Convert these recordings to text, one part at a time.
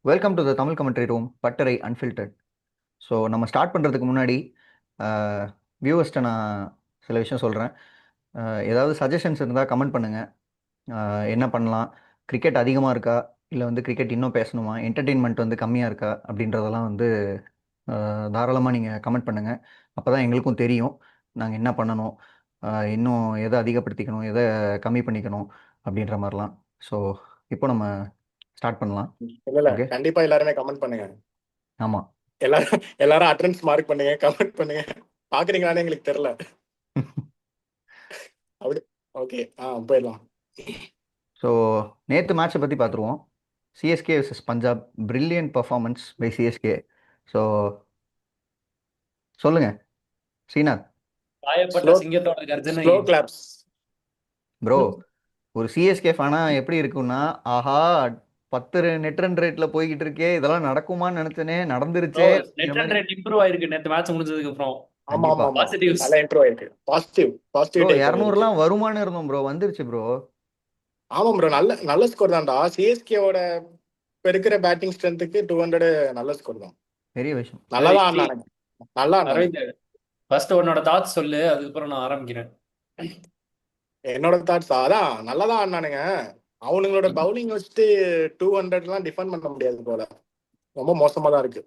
Welcome to the Tamil commentary room பட்டறை unfiltered. So நம்ம start பண்ணுறதுக்கு முன்னாடி வியூவர்ஸ்ட்டை நான் சில விஷயம் சொல்கிறேன். ஏதாவது சஜஷன்ஸ் இருந்தால் கமெண்ட் பண்ணுங்கள். என்ன பண்ணலாம், கிரிக்கெட் அதிகமாக இருக்கா, இல்லை வந்து கிரிக்கெட் இன்னும் பேசணுமா, என்டர்டெயின்மெண்ட் வந்து கம்மியாக இருக்கா அப்படின்றதெல்லாம் வந்து தாராளமாக நீங்கள் கமெண்ட் பண்ணுங்கள். அப்போ தான் எங்களுக்கும் தெரியும் நாங்கள் என்ன பண்ணணும், இன்னும் எதை அதிகப்படுத்திக்கணும், எதை கம்மி பண்ணிக்கணும் அப்படின்ற மாதிரிலாம். ஸோ இப்போ நம்ம ஸ்டார்ட் பண்ணலாம். இல்ல இல்ல ஓகே, கண்டிப்பா எல்லாருமே கமெண்ட் பண்ணுங்க. ஆமாம். எல்லாரும் அட்டெண்டன்ஸ் மார்க் பண்ணுங்க, கமெண்ட் பண்ணுங்க. பாக்குறீங்களான்னு எங்களுக்கு தெரியல. அப்படி ஓகே, போயிடலாம். ஸோ நேற்று மேட்ச்சை பற்றி பார்த்துருவோம். CSK vs Punjab, brilliant performance by CSK. So சொல்லுங்க ஸ்ரீநாத். காயப்பட்ட ஸ்லோ சிங்கத்தோட கர்ஜனை. Slow claps. ப்ரோ, ஒரு சிஎஸ்கே ஃபேனா எப்படி இருக்குன்னா, ஆஹா 10 நெட் ரன் ரேட்டில் போய்கிட்டு இருக்கே, இதெல்லாம் நடக்குமான்னு நினச்சனே, நடந்துருச்சே நெட் அப்படிங்கிற ரன் மாதிரி. ரேட் இம்ப்ரூவ் ஆயிருக்கு நேத்து மேட்ச் முடிஞ்சதுக்கு அப்புறம். ஆமா ஆமா கண்டிப்பா ஆமா, பாசிட்டிவ்ஸ். நல்லா இம்ப்ரூவ் ஆயிருக்கு. Positive bro, positive take away இருக்கு. 200லாம் வருமானு இருந்தோம் ப்ரோ, வந்துருச்சு ப்ரோ. ஆமா ப்ரோ, நல்ல நல்ல ஸ்கோர் தான்டா. சிஎஸ்கேவோட இப்ப இருக்கிற பேட்டிங் ஸ்ட்ரென்த்துக்கு 200 நல்ல ஸ்கோர் தான். பெரிய விஷயம். நல்லாதான் ஆடினானுங்க, நல்லா ஆடினானுங்க. அரவிந்த், ஃபர்ஸ்ட் உன்னோட தாட்ஸ் சொல்லு, அதுக்கப்புறம் நான் ஆரம்பிக்கிறேன். என்னோட தாட்ஸ் அதான், நல்லாதான் ஆடினானுங்க. அவனுங்களோட பவுலிங் வச்சுட்டு 200 டிஃபெண்ட் பண்ண முடியாது போல, ரொம்ப மோசமா தான் இருக்கு.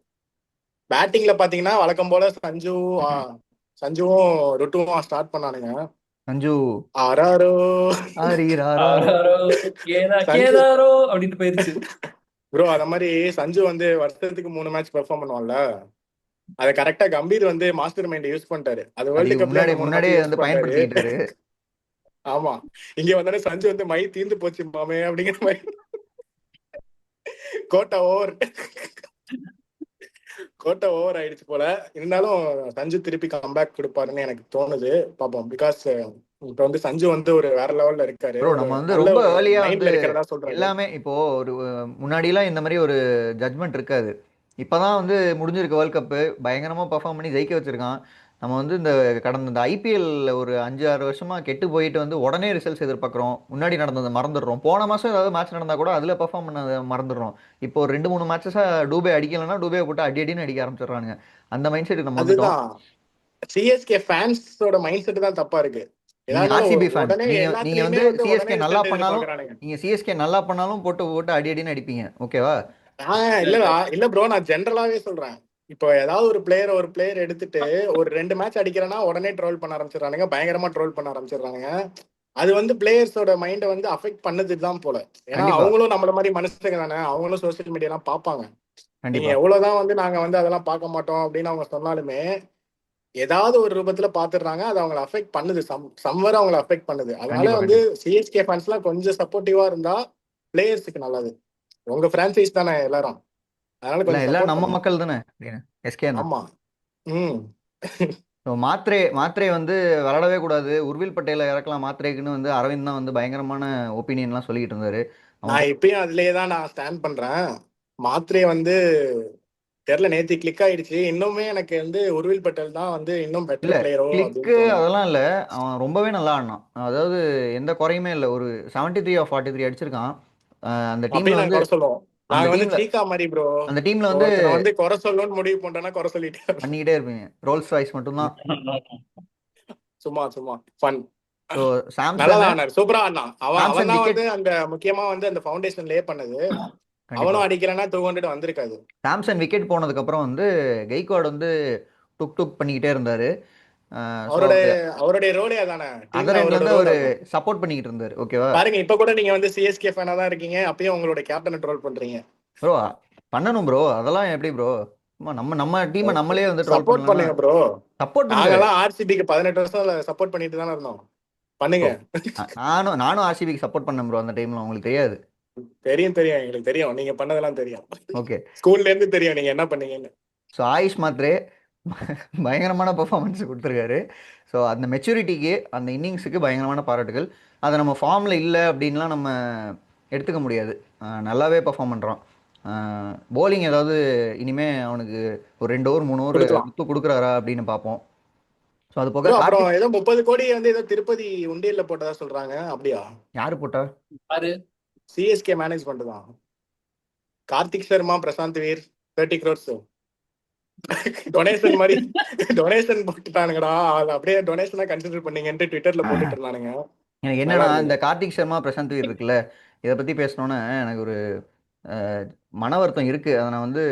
பேட்டிங்ல பாத்தீங்கன்னா வழக்கம் போல சஞ்சுவும் ருட்டுவும் ஸ்டார்ட் பண்ணானுங்க. சஞ்சு ஆராரோ ஆரீராரோ. ஆராரோ, சஞ்சு கேதாரோ அப்படின்னு போயிருச்சு. ப்ரோ, அத மாதிரி சஞ்சு வந்து வருஷத்துக்கு 3 மேட்ச் பெர்ஃபார்ம் பண்ணுவான்ல, அதை கரெக்டா கம்பீர் வந்து மாஸ்டர் மைண்ட் யூஸ் பண்ணிட்டாரு. அது வேர்ல்டு கப்லயே அந்த 3 மேட்ச் முன்னாடியே யூஸ் வந்து பண்ணிட்டாரு. பயன்படுத்திக்கிட்டாரு. ஆமா, இங்க வந்தானே சஞ்சு வந்து மை தீர்ந்து போச்சு மாமே அப்படிங்கிற மாதிரி கோட்டா ஓவர் கோட்டை ஓவர் ஆயிடுச்சு போல. இருந்தாலும் சஞ்சு திருப்பி கம்பேக் கொடுப்பாருன்னு எனக்கு தோணுது. பார்ப்போம். பிகாஸ் இப்ப வந்து சஞ்சு வந்து ஒரு வேற லெவல்ல இருக்காரு. ப்ரோ, ஒரு நம்ம வந்து நல்ல ரொம்ப ஒரு ஏர்லியா வந்து மைண்ட்ல இருக்கிறதா சொல்றாரு. எல்லாமே இப்போ ஒரு முன்னாடிலாம் இந்த மாதிரி ஒரு ஜட்மெண்ட் இருக்காது. இப்போதான் வந்து முடிஞ்சிருக்கு வேர்ல்ட் கப்பு, பயங்கரமாக பர்ஃபார்ம் பண்ணி ஜெயிக்க வச்சிருக்கான். நம்ம வந்து இந்த கடந்த இந்த ஐபிஎல் ஒரு 5-6 வருஷமா கெட்டு போயிட்டு வந்து உடனே ரிசல்ட்ஸ் எதிர்பார்க்குறோம். முன்னாடி நடந்ததை மறந்துடுறோம். போன மாதம் ஏதாவது மேட்ச் நடந்தால் கூட அதில் பர்ஃபார்ம் பண்ணதை மறந்துடுறோம். இப்போ ஒரு 2-3 மேட்சஸாக டூபே அடிக்கலைன்னா டூபே போட்டு அடி அடின்னு அடிக்க ஆரம்பிச்சிடுறானுங்க. அந்த மைண்ட் செட்டுக்கு நம்ம வந்துட்டோம். அதுதான் சிஎஸ்கே ஃபேன்ஸோட மைண்ட் செட் தான் தப்பா இருக்கு. நீங்க ஏதாவது ஆர்சிபி ஃபேன், உடனே நீங்க நீங்க எல்லாத்துலயுமே வந்து வந்து உடனே சிஎஸ்கே நல்லா ரிசல்ட் பண்ணாலும், எதிர்பார்க்கறானுங்க. நீங்க சிஎஸ்கே நல்லா பண்ணாலும் போட்டு போட்டு அடி அடின்னு அடிப்பீங்க. ஓகேவா? இல்ல ப்ரோ, நான் ஜென்ரலாவே சொல்றேன். இப்போ ஏதாவது ஒரு பிளேயர் எடுத்துட்டு ஒரு 2 மேட்ச் அடிக்கிறேன்னா உடனே ட்ரோல் பண்ண ஆரம்பிச்சிடறானுங்க, பயங்கரமா ட்ரோல் பண்ண ஆரம்பிச்சிடறானுங்க. அது வந்து பிளேயர்ஸோட மைண்டை வந்து அஃபெக்ட் பண்ணதுக்கு தான் போல. ஏன்னா கண்டிப்பா அவங்களும் நம்மள மாதிரி மனுஷங்க தானே, அவங்களும் சோசியல் மீடியாலாம் பார்ப்பாங்க. நீங்க கண்டிப்பா எவ்வளவுதான் வந்து நாங்க வந்து அதெல்லாம் பார்க்க மாட்டோம் அப்படின்னு அவங்க சொன்னாலுமே ஏதாவது ஒரு ரூபத்துல பாத்துடுறாங்க. அது அவங்களை அஃபெக்ட் பண்ணுது, சம்வர அவங்களை அஃபெக்ட் பண்ணுது. அதனால கண்டிப்பா வந்து கண்டிப்பா. சிஎஸ்கே ஃபேன்ஸ் எல்லாம் கொஞ்சம் சப்போர்ட்டிவா இருந்தா பிளேயர்ஸுக்கு நல்லது. உங்க பிரான்சைஸ் தானே எல்லாரும், அதனால இல்ல கொஞ்சம் எல்லாம் சப்போர்ட் நம்ம பண்ணுங்க. மக்கள் தானே. எஸ்கே தான். ஆமா. ம் ஸோ மாத்ரே மாத்ரே வந்து விளாடவே கூடாது, உர்வில் பட்டேலை இறக்கலாம் மாத்ரேக்குன்னு வந்து அரவிந்த் தான் வந்து பயங்கரமான ஒப்பீனியன்லாம் சொல்லிட்டு இருந்தாரு. அவன் நான் இப்பயும் அதுலயே தான் நான் ஸ்டாண்ட் பண்றேன். மாத்திரை வந்து தெரியல, நேத்து கிளிக் ஆயிடுச்சு. இன்னுமே எனக்கு வந்து உருவில் பட்டேல் தான் வந்து இன்னும் இல்ல பெட்டர் பிளேயரோ கிளிக்கு அப்படின்னு தோணுது. அதெல்லாம் இல்ல. அவன் ரொம்பவே நல்லா ஆடினான். அதாவது எந்த குறையுமே இல்லை. ஒரு 73 or 43 அடிச்சிருக்கான். அந்த டீம்ல அப்படின்னு நாங்க வந்து குறை சொல்லுவோம். அந்த நாங்க வந்து டீம்ல சீக்கா மாதிரி ப்ரோ. அந்த டீம்ல வந்து ஒருத்தனை வந்து குறை சொல்லணும்னு முடிவு பண்ணிட்டோம்னா குறை சொல்லிட்டே இருப்போம். பண்ணிக்கிட்டே இருப்பீங்க. ரோல்ஸ் ராய்ஸ் மட்டும்தான். சும்மா சும்மா ஃபன். ஸோ நல்லதான் சாம்சனு, ஆனார், சூப்பரா ஆடினான். அவன் அவன் சாம்சன் தான் வந்து விக்கெட். அந்த முக்கியமா வந்து அந்த ஃபவுண்டேஷன் லே பண்ணது. கண்டிப்பா. அவனும் அடிக்கலைன்னா 200 வந்திருக்காது. சாம்சன் விக்கெட் போனதுக்கப்புறம் வந்து கெய்க்வாட் வந்து டுக் டுக் பண்ணிக்கிட்டே இருந்தார். ஸோ அவருடைய அவர் அவருடைய ரோலே அதானே, அதர் டீம்ல அவரோட எண்ட்லேருந்து ரோல் அவர் அதான். சப்போர்ட் பண்ணிக்கிட்டு இருந்தார். ஓகேவா? பாருங்க, இப்ப கூட நீங்க வந்து சிஎஸ்கே ஃபேனா தான் இருக்கீங்க, அப்பயும் உங்களோட கேப்டனை ட்ரோல் பண்றீங்க. ப்ரோ பண்ணணும் ப்ரோ, அதெல்லாம் எப்படி ப்ரோ? நம்ம நம்ம டீமை நம்மளே வந்து ட்ரோல் சப்போர்ட் பண்ணலன்னா பண்ணுங்க ப்ரோ. சப்போர்ட் பண்ணுங்க. நாங்கெல்லாம் ஆர்சிபிக்கு 18 வருஷம் சப்போர்ட் பண்ணிட்டு தானே இருந்தோம். பண்ணுங்க. ப்ரோ நானும் ஆர்சிபிக்கு சப்போர்ட் பண்ணேன் ப்ரோ அந்த டைமில், உங்களுக்கு தெரியாது. தெரியும் தெரியும், எங்களுக்கு தெரியும், நீங்க பண்ணதெல்லாம் தெரியும். ஓகே. ஸ்கூல்ல இருந்து தெரியும் நீங்க என்ன பண்ணீங்கன்னு. ஸோ ஆயுஷ் மாத்ரே பயங்கரமான பெர்ஃபார்மன்ஸ் கொடுத்துருக்காரு. ஸோ அந்த மெச்சூரிட்டிக்கு, அந்த இன்னிங்ஸுக்கு பயங்கரமான பாராட்டுகள். அதை நம்ம ஃபார்மில் இல்லை அப்படின்லாம் நம்ம எடுத்துக்க முடியாது. நல்லாவே பெர்ஃபார்ம் பண்ணுறான். போலிங் ஏதாவது இனிமே அவனுக்கு ஒரு 2 ஓவர் 3 ஓவர் கொடுக்கலாம் விட்டு கொடுக்குறாரா அப்படின்னு பார்ப்போம். ஸோ அது போக ப்ரோ. அப்புறம் கார்த்திக். ஏதோ 30 கோடி வந்து ஏதோ திருப்பதி உண்டியல்ல போட்டதா சொல்றாங்க, அப்படியா? யாரு போட்டா? யாரு? சிஎஸ்கே மேனேஜ்மெண்ட் தான். கார்த்திக் சர்மா, பிரசாந்த் வீர் 30 crores டொனேஷன் மாதிரி டொனேஷன் போட்டுட்டானுங்கடா. அது அப்படியே டொனேஷனா கன்சிடர் பண்ணீங்கன்ட்டு ட்விட்டர்ல போட்டுட்டு இருந்தானுங்க. எனக்கு நல்லா என்னன்னா இந்த இருந்தது. கார்த்திக் சர்மா பிரசாந்த் வீர் இருக்குல்ல, இதை பற்றி பேசணுன்னு எனக்கு ஒரு மன வருத்தம் இருக்குது. அதை நான் வந்து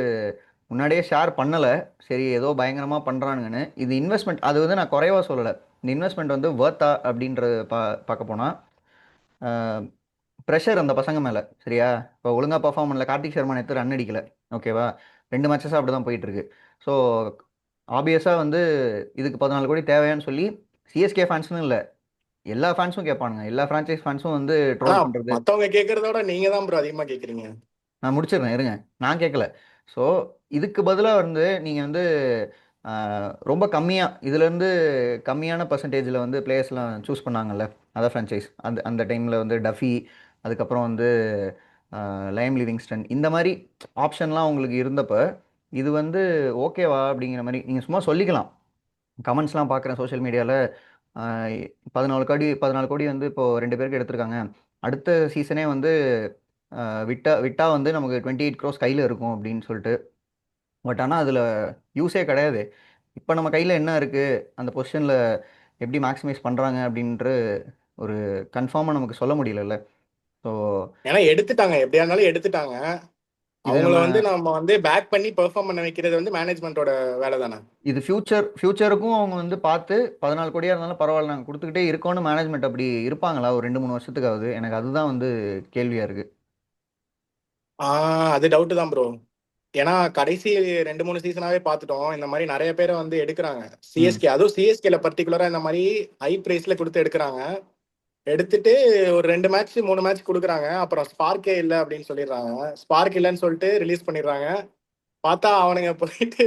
முன்னாடியே ஷேர் பண்ணலை. சரி ஏதோ பயங்கரமாக பண்ணுறானுங்கன்னு. இது இன்வெஸ்ட்மெண்ட், அது வந்து நான் குறைவாக சொல்லலை. இந்த இன்வெஸ்ட்மெண்ட் வந்து வர்த்தா அப்படின்றது பார்க்க போனால் ப்ரெஷர் அந்த பசங்க மேலே. சரியா, இப்போ ஒழுங்காக பர்ஃபார்ம் பண்ணல. கார்த்திக் சர்மா நேற்று ரன் அடிக்கல. ஓகேவா, 2 மேட்சஸாக அப்படி தான் போயிட்டு இருக்கு. ஸோ ஆப்வியஸாக வந்து இதுக்கு 14 கோடி தேவையான்னு சொல்லி சிஎஸ்கே ஃபேன்ஸ்னு இல்லை, எல்லா ஃபேன்ஸும் கேட்பானுங்க. எல்லா ஃப்ரான்ச்சைஸ் ஃபேன்ஸும் வந்து ஆனா ட்ரோல் பண்ணுறது. மத்தவங்க கேட்கறதோட நீங்க தான் ப்ரோ அதிகமா கேக்குறீங்க. நான் முடிச்சிடுறேன் இருங்க, நான் கேட்கல. ஸோ இதுக்கு பதிலாக வந்து நீங்கள் வந்து ரொம்ப கம்மியாக, இதுலேருந்து கம்மியான பர்சன்டேஜில் வந்து பிளேயர்ஸ்லாம் சூஸ் பண்ணாங்கல்ல அதர் ஃப்ரான்ச்சைஸ். அந்த அந்த டைமில் வந்து டஃபி, அதுக்கப்புறம் வந்து லைம் லிவிங்ஸ்டன், இந்த மாதிரி ஆப்ஷன்லாம் உங்களுக்கு இருந்தப்ப இது வந்து ஓகேவா அப்படிங்கிற மாதிரி நீங்கள் சும்மா சொல்லிக்கலாம். கமெண்ட்ஸ்லாம் பார்க்குறேன் சோஷியல் மீடியாவில். 14 கோடி வந்து இப்போது 2 பேருக்கு எடுத்திருக்காங்க. அடுத்த சீசனே வந்து விட்டா விட்டா வந்து நமக்கு 28 crores கையில் இருக்கும் அப்படின்னு சொல்லிட்டு. பட் ஆனால் அதில் யூஸே கிடையாது. இப்போ நம்ம கையில் என்ன இருக்குது, அந்த பொசிஷனில் எப்படி மேக்ஸிமைஸ் பண்ணுறாங்க அப்படின்ற ஒரு கன்ஃபார்மாக நமக்கு சொல்ல முடியலல்ல. ஸோ ஏன்னா எடுத்துட்டாங்க, எப்படியா இருந்தாலும் எடுத்துட்டாங்க. இது அவங்கள நம்ம வந்து நம்ம வந்து பேக் பண்ணி பெர்ஃபார்ம் பண்ண வைக்கிறது வந்து மேனேஜ்மெண்டோட வேலை தானே. இது ஃபியூச்சருக்கும் அவங்க வந்து பார்த்து 14 கோடியாக இருந்தாலும் பரவாயில்ல நாங்கள் கொடுத்துக்கிட்டே இருக்கோன்னு மேனேஜ்மெண்ட் அப்படி இருப்பாங்களா ஒரு 2-3 வருஷத்துக்காவது? எனக்கு அதுதான் வந்து கேள்வியாக இருக்குது. அது டவுட் தான் ப்ரோ. ஏன்னா கடைசி 2-3 சீசனாவே பார்த்துட்டோம், இந்த மாதிரி நிறைய பேரை வந்து எடுக்கிறாங்க சிஎஸ்கே. அதுவும் சிஎஸ்கேல பர்டிகுலரா இந்த மாதிரி ஹை பிரைஸ்ல கொடுத்து எடுக்கிறாங்க. எடுத்துட்டு ஒரு 2 மேட்ச் 3 மேட்ச் கொடுக்குறாங்க, அப்புறம் ஸ்பார்க்கே இல்லை அப்படின்னு சொல்லிடுறாங்க. ஸ்பார்க் இல்லைன்னு சொல்லிட்டு ரிலீஸ் பண்ணிடுறாங்க. பார்த்தா அவனுங்க போயிட்டு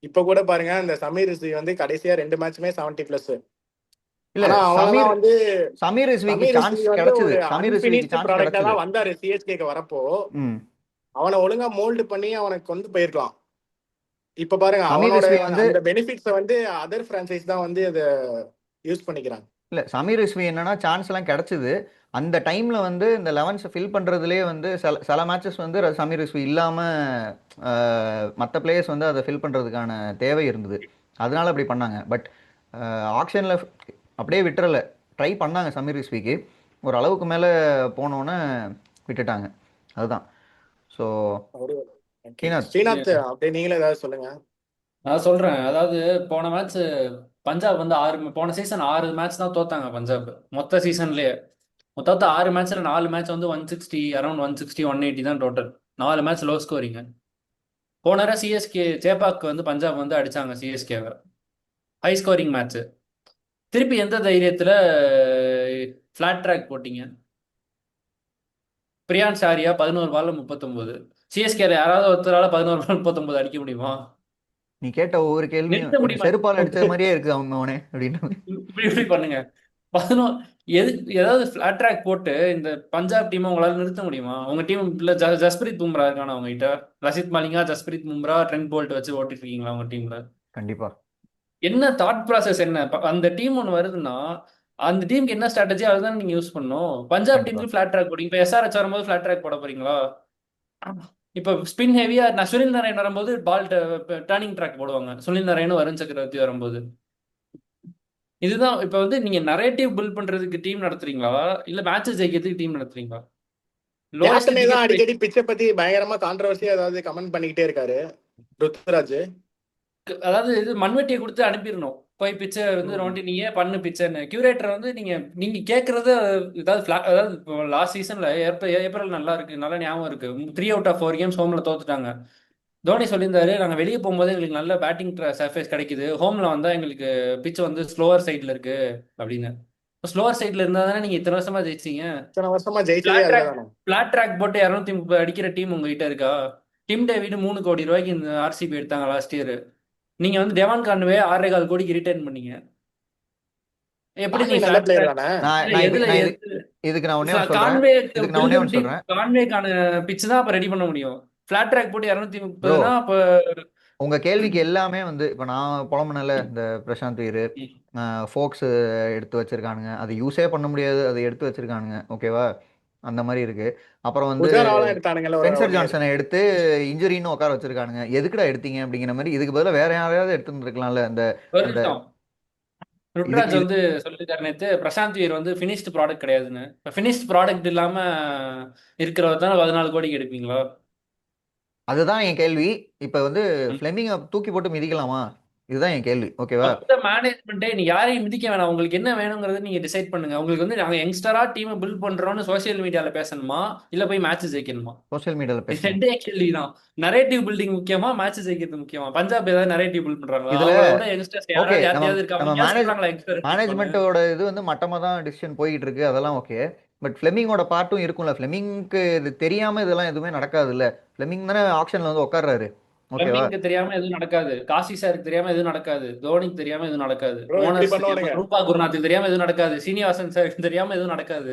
இப்ப கூட பாருங்க, இந்த சமீர் ரிஸ்வி வந்து கடைசியா 2 மேட்சுமே 70+. இல்லை, ஆனா அவனெல்லாம் வந்து சமீர் ரிஸ்விக்கு சமீர் சான்ஸ் ரிஸ்வி வந்து கிடைச்சது. ஒரு சமீர் ரிஸ்விக்கு அன்பினிஷ்டு சான்ஸ் ப்ராடக்டா கிடைச்சது. தான் வந்தாரு சிஎஸ்கேக்கு வரப்போ. ம் அவனை ஒழுங்கா மோல்டு பண்ணி அவனுக்கு கொண்டு போயிருக்கலாம். இப்ப பாருங்க சமீர் அவனோட ரிஸ்வி வந்து அந்த பெனிஃபிட்ஸை வந்து அதர் பிரான்சைஸ் தான் வந்து அதை யூஸ் பண்ணிக்கிறாங்க. இல்லை, சமீர் ரிஸ்வி என்னன்னா சான்ஸ்லாம் கிடச்சிது. அந்த டைமில் வந்து இந்த 11ஸை ஃபில் பண்ணுறதுலேயே வந்து சில மேட்சஸ் வந்து சமீர் ரிஸ்வி இல்லாமல் மற்ற பிளேயர்ஸ் வந்து அதை ஃபில் பண்ணுறதுக்கான தேவை இருந்தது. அதனால அப்படி பண்ணாங்க. பட் ஆக்ஷனில் அப்படியே விட்டுறல. ட்ரை பண்ணாங்க சமீர் ரிஸ்விக்கு, ஒரு அளவுக்கு மேலே போனோன்னே விட்டுட்டாங்க. அதுதான். ஸோ ஸ்ரீநாத். ஸ்ரீநாத் அப்படியே நீங்களே ஏதாவது சொல்லுங்க. நான் சொல்றேன். அதாவது போன மேட்ச் பஞ்சாப் வந்து போன சீசன் 6 மேட்ச் தான் தோத்தாங்க பஞ்சாப். மொத்த சீசன்லயே மொத்தம் 6 மேட்ச்ல 4 மேட்ச் வந்து 160, அரௌண்ட் 160 180 தான் டோட்டல். 4 match low ஸ்கோரிங்க. போன சிஎஸ்கே சேப்பாக்கு வந்து பஞ்சாப் வந்து அடிச்சாங்க சிஎஸ்கேவை, ஹை ஸ்கோரிங் மேட்ச். திருப்பி எந்த தைரியத்துல ஃபிளாட் ட்ராக் போட்டீங்க? பிரியான்ஸ் ஆரியா 11 பால்ல 39. சிஎஸ்கே யாராவது ஒருத்தரால 11 பால் 39 அடிக்க முடியுமா? நீ கேட்ட ஒவ்வொரு கேள்வியும் நிறுத்த ஒரு முடியுமா? செருப்பால் அடிச்சது மாதிரியே இருக்கு அவங்க அவனே அப்படின்னு. இப்படி பண்ணுங்க. 11 எது ஏதாவது ஃபிளாட் ட்ராக் போட்டு இந்த பஞ்சாப் டீமை உங்களால நிறுத்த முடியுமா? உங்க டீம் இல்ல ஜஸ்பிரீத் பும்ரா இருக்கானா அவங்க கிட்ட? லசித் மாலிங்கா, ஜஸ்பிரீத் பும்ரா, ட்ரெண்ட் போல்ட் வச்சு ஓட்டிட்டு இருக்கீங்களா உங்க டீம்ல? கண்டிப்பா. என்ன தாட் ப்ராசஸ் என்ன? அந்த டீம் ஒன்று வருதுன்னா அந்த டீமுக்கு என்ன ஸ்ட்ராட்டஜி அதுதான் நீங்க யூஸ் பண்ணணும். பஞ்சாப் கண்டிப்பா. டீமுக்கு ஃபிளாட் ட்ராக் போடுங்க. இப்போ எஸ்ஆர்எச் வரும்போது ஃபிளாட் ட்ராக் போட போறீங்களா? இப்போ ஸ்பின் ஹெவியா நான் சுனில் நாராயண் வரும்போது பால் டர்னிங் ட்ராக் போடுவாங்க. சுனில் நாராயணும் வருண் சக்கரவர்த்தி வரும்போது. இதுதான் இப்ப வந்து நீங்க நரேட்டிவ் பில்ட் பண்றதுக்கு டீம் நடத்துறீங்களா, இல்ல மேட்சஸ் ஜெயிக்கிறதுக்கு டீம் நடத்துறீங்களா? லோயஸ்ட் கேப்டனே தான் டிக்கெட் அடிக்கடி பிச்சை பத்தி பயங்கரமா கான்ட்ரவர்சியா ஏதாவது கமெண்ட் பண்ணிக்கிட்டே இருக்காரு ருத்துராஜ். அதாவது இது மண்வெட்டியை கொடுத்து அனுப்பிடணும். போய் பிச்சை வந்து நோண்டி நீங்க பண்ணு பிச்சைன்னு. கியூரேட்டர் வந்து நீங்க நீங்க கேட்கறது ஏதாவது அதாவது இப்போ லாஸ்ட் சீசன்ல ஏப்ரல் நல்லா இருக்கு, நல்லா ஞாபகம் இருக்கு. 3 அவுட் ஆஃப் 4 கேம்ஸ் ஹோம்ல தோத்துட்டாங்க. தோனி சொல்லியிருந்தாரு, நாங்க வெளியே போகும்போது எங்களுக்கு நல்ல பேட்டிங் சர்ஃபேஸ் கிடைக்குது, ஹோம்ல வந்தா எங்களுக்கு பிச் வந்து ஸ்லோவர் சைட்ல இருக்கு அப்படின்னு. ஸ்லோவர் சைட்ல இருந்தா தானே நீங்க இத்தனை வருஷமா ஜெயிச்சீங்க. இத்தனை வருஷமா ஜெயிச்சதே பிளாட் அதுல ட்ராக் தானே. பிளாட் ட்ராக் போட்டு 230 அடிக்கிற டீம் உங்ககிட்ட இருக்கா? டிம் டேவிட் 3 கோடி ரூபாய்க்கு இந்த ஆர்சிபி எடுத்தாங்க லாஸ்ட் இயர். நீங்க வந்து டெவான் கான்வே 6.25 கோடிக்கு ரிட்டர்ன் பண்ணீங்க. எப்படி நீ கான்வே நல்ல பிளாட் பிளேயர் ட்ராக்? தானே. நான் நான் இது நான் இது இதுக்கு நான் ஒண்ணே ஒன்று சொல்றேன். கான்வே இதுக்கு நான் ஒண்ணே ஒன்று டீம் சொல்றேன். கான்வேக்கான பிச் தான் அப்ப ரெடி பண்ண முடியும். பிளாட் ட்ராக் போட்டு ப்ரோ, 230னா அப்ப உங்க கேள்விக்கு எல்லாமே வந்து இப்போ நான் புலம்புனல இந்த பிரசாந்த் வீர் ஃபோக்ஸ் எடுத்து வச்சிருக்கானுங்க, அது யூஸே பண்ண முடியாது, அதை எடுத்து வச்சிருக்கானுங்க. ஓகேவா, அந்த மாதிரி இருக்கு. அப்புறம் வந்து புஜாராவெல்லாம் எடுத்தானுங்கல்ல ஒரு ஸ்பென்சர் 1 இயர். ஜான்சனை எடுத்து இன்ஜுரின்னு உட்கார வச்சிருக்கானுங்க. எதுக்குடா எடுத்தீங்க அப்படிங்கிற மாதிரி. இதுக்கு பதிலாக வேற யாரையாவது எடுத்துருந்துருக்கலாம்ல. அந்த ஒரு அந்த நிமிஷம். இதுக்கு ருத்ராஜ் இது வந்து சொல்லியிருக்காரு நேத்து, பிரசாந்த் வீர் வந்து ஃபினிஷ்டு ப்ராடக்ட் கிடையாதுன்னு. இப்போ ஃபினிஷ்டு ப்ராடக்ட் இல்லாம இருக்கிறவர் தான் 14 கோடிக்கு எடுப்பீங்களா? அதுதான் என் கேள்வி. இப்போ வந்து ம். ஃப்ளெமிங்கை தூக்கி போட்டு மிதிக்கலாமா? இதுதான் என் கேள்வி. ஓகேவா? மொத்த மேனேஜ்மெண்ட்டே நீ யாரையும் மிதிக்க வேணாம். உங்களுக்கு என்ன வேணுங்கிறத நீங்க டிசைட் பண்ணுங்க. உங்களுக்கு வந்து நாங்க யங்ஸ்டரா டீமை பில்ட் பண்றோம்னு சோஷியல் மீடியால பேசணுமா, இல்ல போய் மேட்ச் ஜெயிக்கணுமா? சோஷியல் மீடியாவில் இது பேசணும். ரெண்டே கேள்விதான். நரேட்டிவ் பில்டிங் முக்கியமா, மேட்ச் ஜெயிக்கிறது முக்கியமா? பஞ்சாப் ஏதாவது நரேட்டிவ் பில்ட் பண்றாங்களா? இதுல அவங்கள விட யங்ஸ்டர்ஸ் ஓகே, யாராவது நம்ம யார்ட்டையாவது இருக்கா? நம்ம அவங்க சொல்றாங்களா யங்ஸ்டர் இருக்கோன்னு? மேனேஜ்மெண்ட்டோட இது வந்து மட்டமாக தான் டிசிஷன் போயிட்டு இருக்கு. அதெல்லாம் ஓகே. பட் ஃப்ளெமிங்கோட பார்ட்டும் இருக்கும்ல. ஃப்ளெமிங்க்கு இது தெரியாம இதெல்லாம் எதுவுமே நடக்காது இல்ல. ஃப்ளெமிங் தானே ஆக்ஷன்ல வந்து உட்கார்றாரு. ஓகேவா? பிளம்பிங்க்கு தெரியாம எதுவும் நடக்காது. காசி சாருக்கு தெரியாம எதுவும் நடக்காது. தோனிக்கு தெரியாம எதுவும் நடக்காது. ப்ரோ இப்படி ஓனர்ஸ் தெரியாம, பண்ணுவானுங்க. ரூபா குருநாத்துக்கு தெரியாம எதுவும் நடக்காது. சீனிவாசன் சாருக்கு தெரியாம எதுவும் நடக்காது.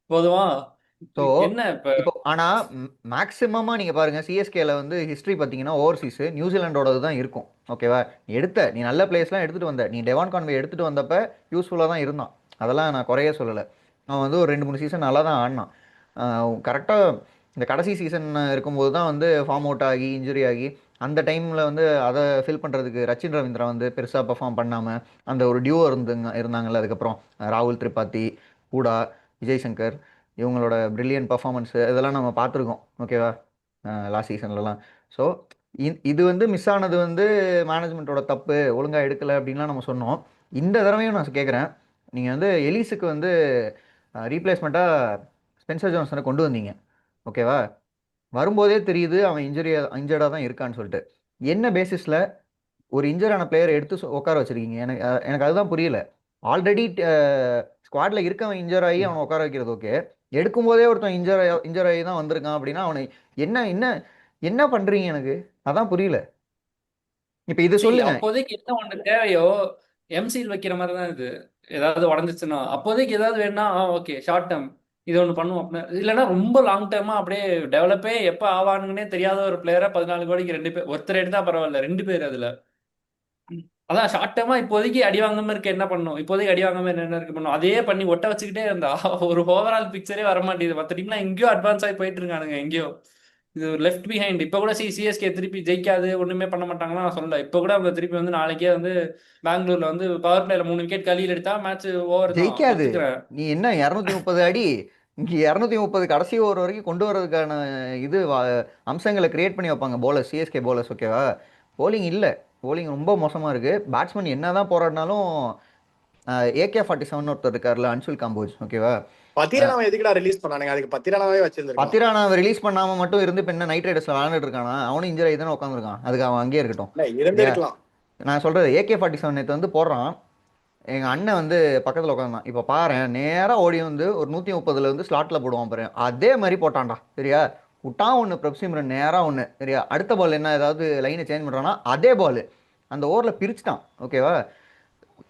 போதுமா? ஸோ என்ன இப்ப? இப்போ ஆனால் மேக்ஸிமமாக நீங்கள் பாருங்கள், சிஎஸ்கேல வந்து ஹிஸ்ட்ரி பார்த்தீங்கன்னா ஓவர்சீஸ் நியூசிலாண்டோடது தான் இருக்கும். ஓகேவா? நீ நல்ல பிளேஸ்லாம் எடுத்துகிட்டு வந்த, நீ டெவான் கான்வே எடுத்துகிட்டு வந்தப்ப யூஸ்ஃபுல்லாக தான் இருந்தான். அதெல்லாம் நான் குறைய சொல்லலை. அவன் வந்து ஒரு 2 3 சீசன் நல்லா தான் ஆடினான். கரெக்டாக இந்த கடைசி சீசன் இருக்கும்போது தான் வந்து ஃபார்ம் அவுட் ஆகி இன்ஜுரி ஆகி அந்த டைமில் வந்து அதை ஃபில் பண்ணுறதுக்கு ரச்சின் ரவீந்திரா வந்து பெருசாக பெர்ஃபார்ம் பண்ணாமல் அந்த ஒரு டியூ இருந்தாங்கல்ல. அதுக்கப்புறம் ராகுல் திரிபாத்தி, பூடா, விஜய் சங்கர், இவங்களோட பிரில்லியன்ட் பர்ஃபார்மன்ஸு இதெல்லாம் நம்ம பார்த்துருக்கோம். ஓகேவா? லாஸ்ட் சீசன்லலாம். ஸோ இது வந்து மிஸ் ஆனது வந்து மேனேஜ்மெண்ட்டோட தப்பு, ஒழுங்காக எடுக்கலை அப்படின்லாம் நம்ம சொன்னோம். இந்த தடவையும் நான் கேட்குறேன், நீங்கள் வந்து எலிஸுக்கு வந்து ரீப்ளேஸ்மெண்ட்டாக ஸ்பென்சர் ஜான்சனை கொண்டு வந்தீங்க. ஓகேவா? வரும்போதே தெரியுது அவன் இன்ஜர்டாக தான் இருக்கான்னு சொல்லிட்டு. என்ன பேசிஸில் ஒரு இன்ஜரான பிளேயரை எடுத்து உட்கார வச்சிருக்கீங்க? எனக்கு அதுதான் புரியல. ஆல்ரெடி ஸ்குவாட்ல இருக்கவன் இன்ஜர் ஆகி அவனை உட்கார வைக்கிறது ஓகே. எடுக்கும்போதே ஒருத்தன் இன்ஜர் ஆகி தான் வந்திருக்கான் அப்படின்னா அவனை என்ன என்ன என்ன பண்றீங்க? எனக்கு அதான் புரியல. இப்போ இது சொல்லுங்க. அப்போதைக்கு என்ன ஒண்ணு தேவையோ எம்சியில் வைக்கிற மாதிரி தான் இது. ஏதாவது உடஞ்சிச்சுன்னா அப்போதைக்கு ஏதாவது வேணா ஓகே ஷார்ட் டேர்ம் இது ஒன்று பண்ணுவோம் அப்படின்னு. இல்லைன்னா ரொம்ப லாங் டேர்மா அப்படியே டெவலப்பே எப்போ ஆவானுங்கன்னே தெரியாத ஒரு பிளேயரை 14 கோடிக்கு 2 பேர், ஒருத்தர் எடுத்தா பரவாயில்ல, 2 பேர் அதுல. அதான் ஷார்ட் டேர்மா இப்போதைக்கு அடி வாங்காம இருக்க என்ன பண்ணும்? இப்போதைக்கு அடி வாங்காம என்ன இருக்கு பண்ணும்? அதே பண்ணி ஒட்ட வச்சுக்கிட்டே இருந்தா ஒரு ஓவரால் பிக்சரே வர மாட்டேங்குது. மற்ற டீம்லாம் எங்கேயோ அட்வான்ஸ் ஆகி போயிட்டு இருக்கானுங்க எங்கேயோ. இது ஒரு லெஃப்ட் பிஹைண்ட். இப்போ கூட சிஎஸ்கே திருப்பி ஜெயிக்காது ஒண்ணுமே பண்ண மாட்டாங்கன்னா நான் சொல்லல. இப்போ கூட அவங்க திருப்பி வந்து நாளைக்கே வந்து பெங்களூர்ல வந்து பவர் பிளேல 3 விக்கெட் கலியில் எடுத்தா மேட்ச் ஓவர் தான், ஜெயிக்காது. ஒத்துக்கிறேன். நீ என்ன 230 அடி இங்கே 230 கடைசி ஓவர் வரைக்கும் கொண்டு வர்றதுக்கான இது அம்சங்களை கிரியேட் பண்ணி வைப்பாங்க போலர், சிஎஸ்கே போலர்ஸ். ஓகேவா? போலிங் இல்லை. போலிங் ரொம்ப மோசமாக இருக்குது. பேட்ஸ்மேன் என்ன தான் போராடினாலும் AK-47 ஒருத்தர் இருக்கார்ல, அன்சுல் காம்போஜ். ஓகேவா? பத்திரானாவை எதுக்குடா ரிலீஸ் பண்ணானுங்க? அதுக்கு பத்திரானாவே வச்சிருந்திருக்கலாம். பத்திரானா ரிலீஸ் பண்ணாம மட்டும் இருந்து இப்போ என்ன நைட் ரைடர்ஸ்ல விளாண்டுட்டு இருக்கானா? அவனும் இன்ஜரி ஆகி தானே உட்காந்துருக்கான். அதுக்கு அவன் அங்கேயே இருக்கட்டும். இல்ல இல்லையா? இருந்திருக்கலாம். நான் சொல்றது AK-47 நேற்று வந்து போடுறான். எங்கள் அண்ணன் வந்து பக்கத்தில் உட்காந்தான். இப்போ பாரு, நேராக ஓடி வந்து ஒரு 130 வந்து ஸ்லாட்டில் போடுவான் பாரு. அதே மாதிரி போட்டான்டா. சரியா? விட்டான் ஒன்று பிரப்சிம்ரன் நேராக ஒன்று. சரியா? அடுத்த பால் என்ன ஏதாவது லைனை சேஞ்ச் பண்ணுறான்னா அதே பால் அந்த ஓவரில் பிரிச்சுட்டான். ஓகேவா?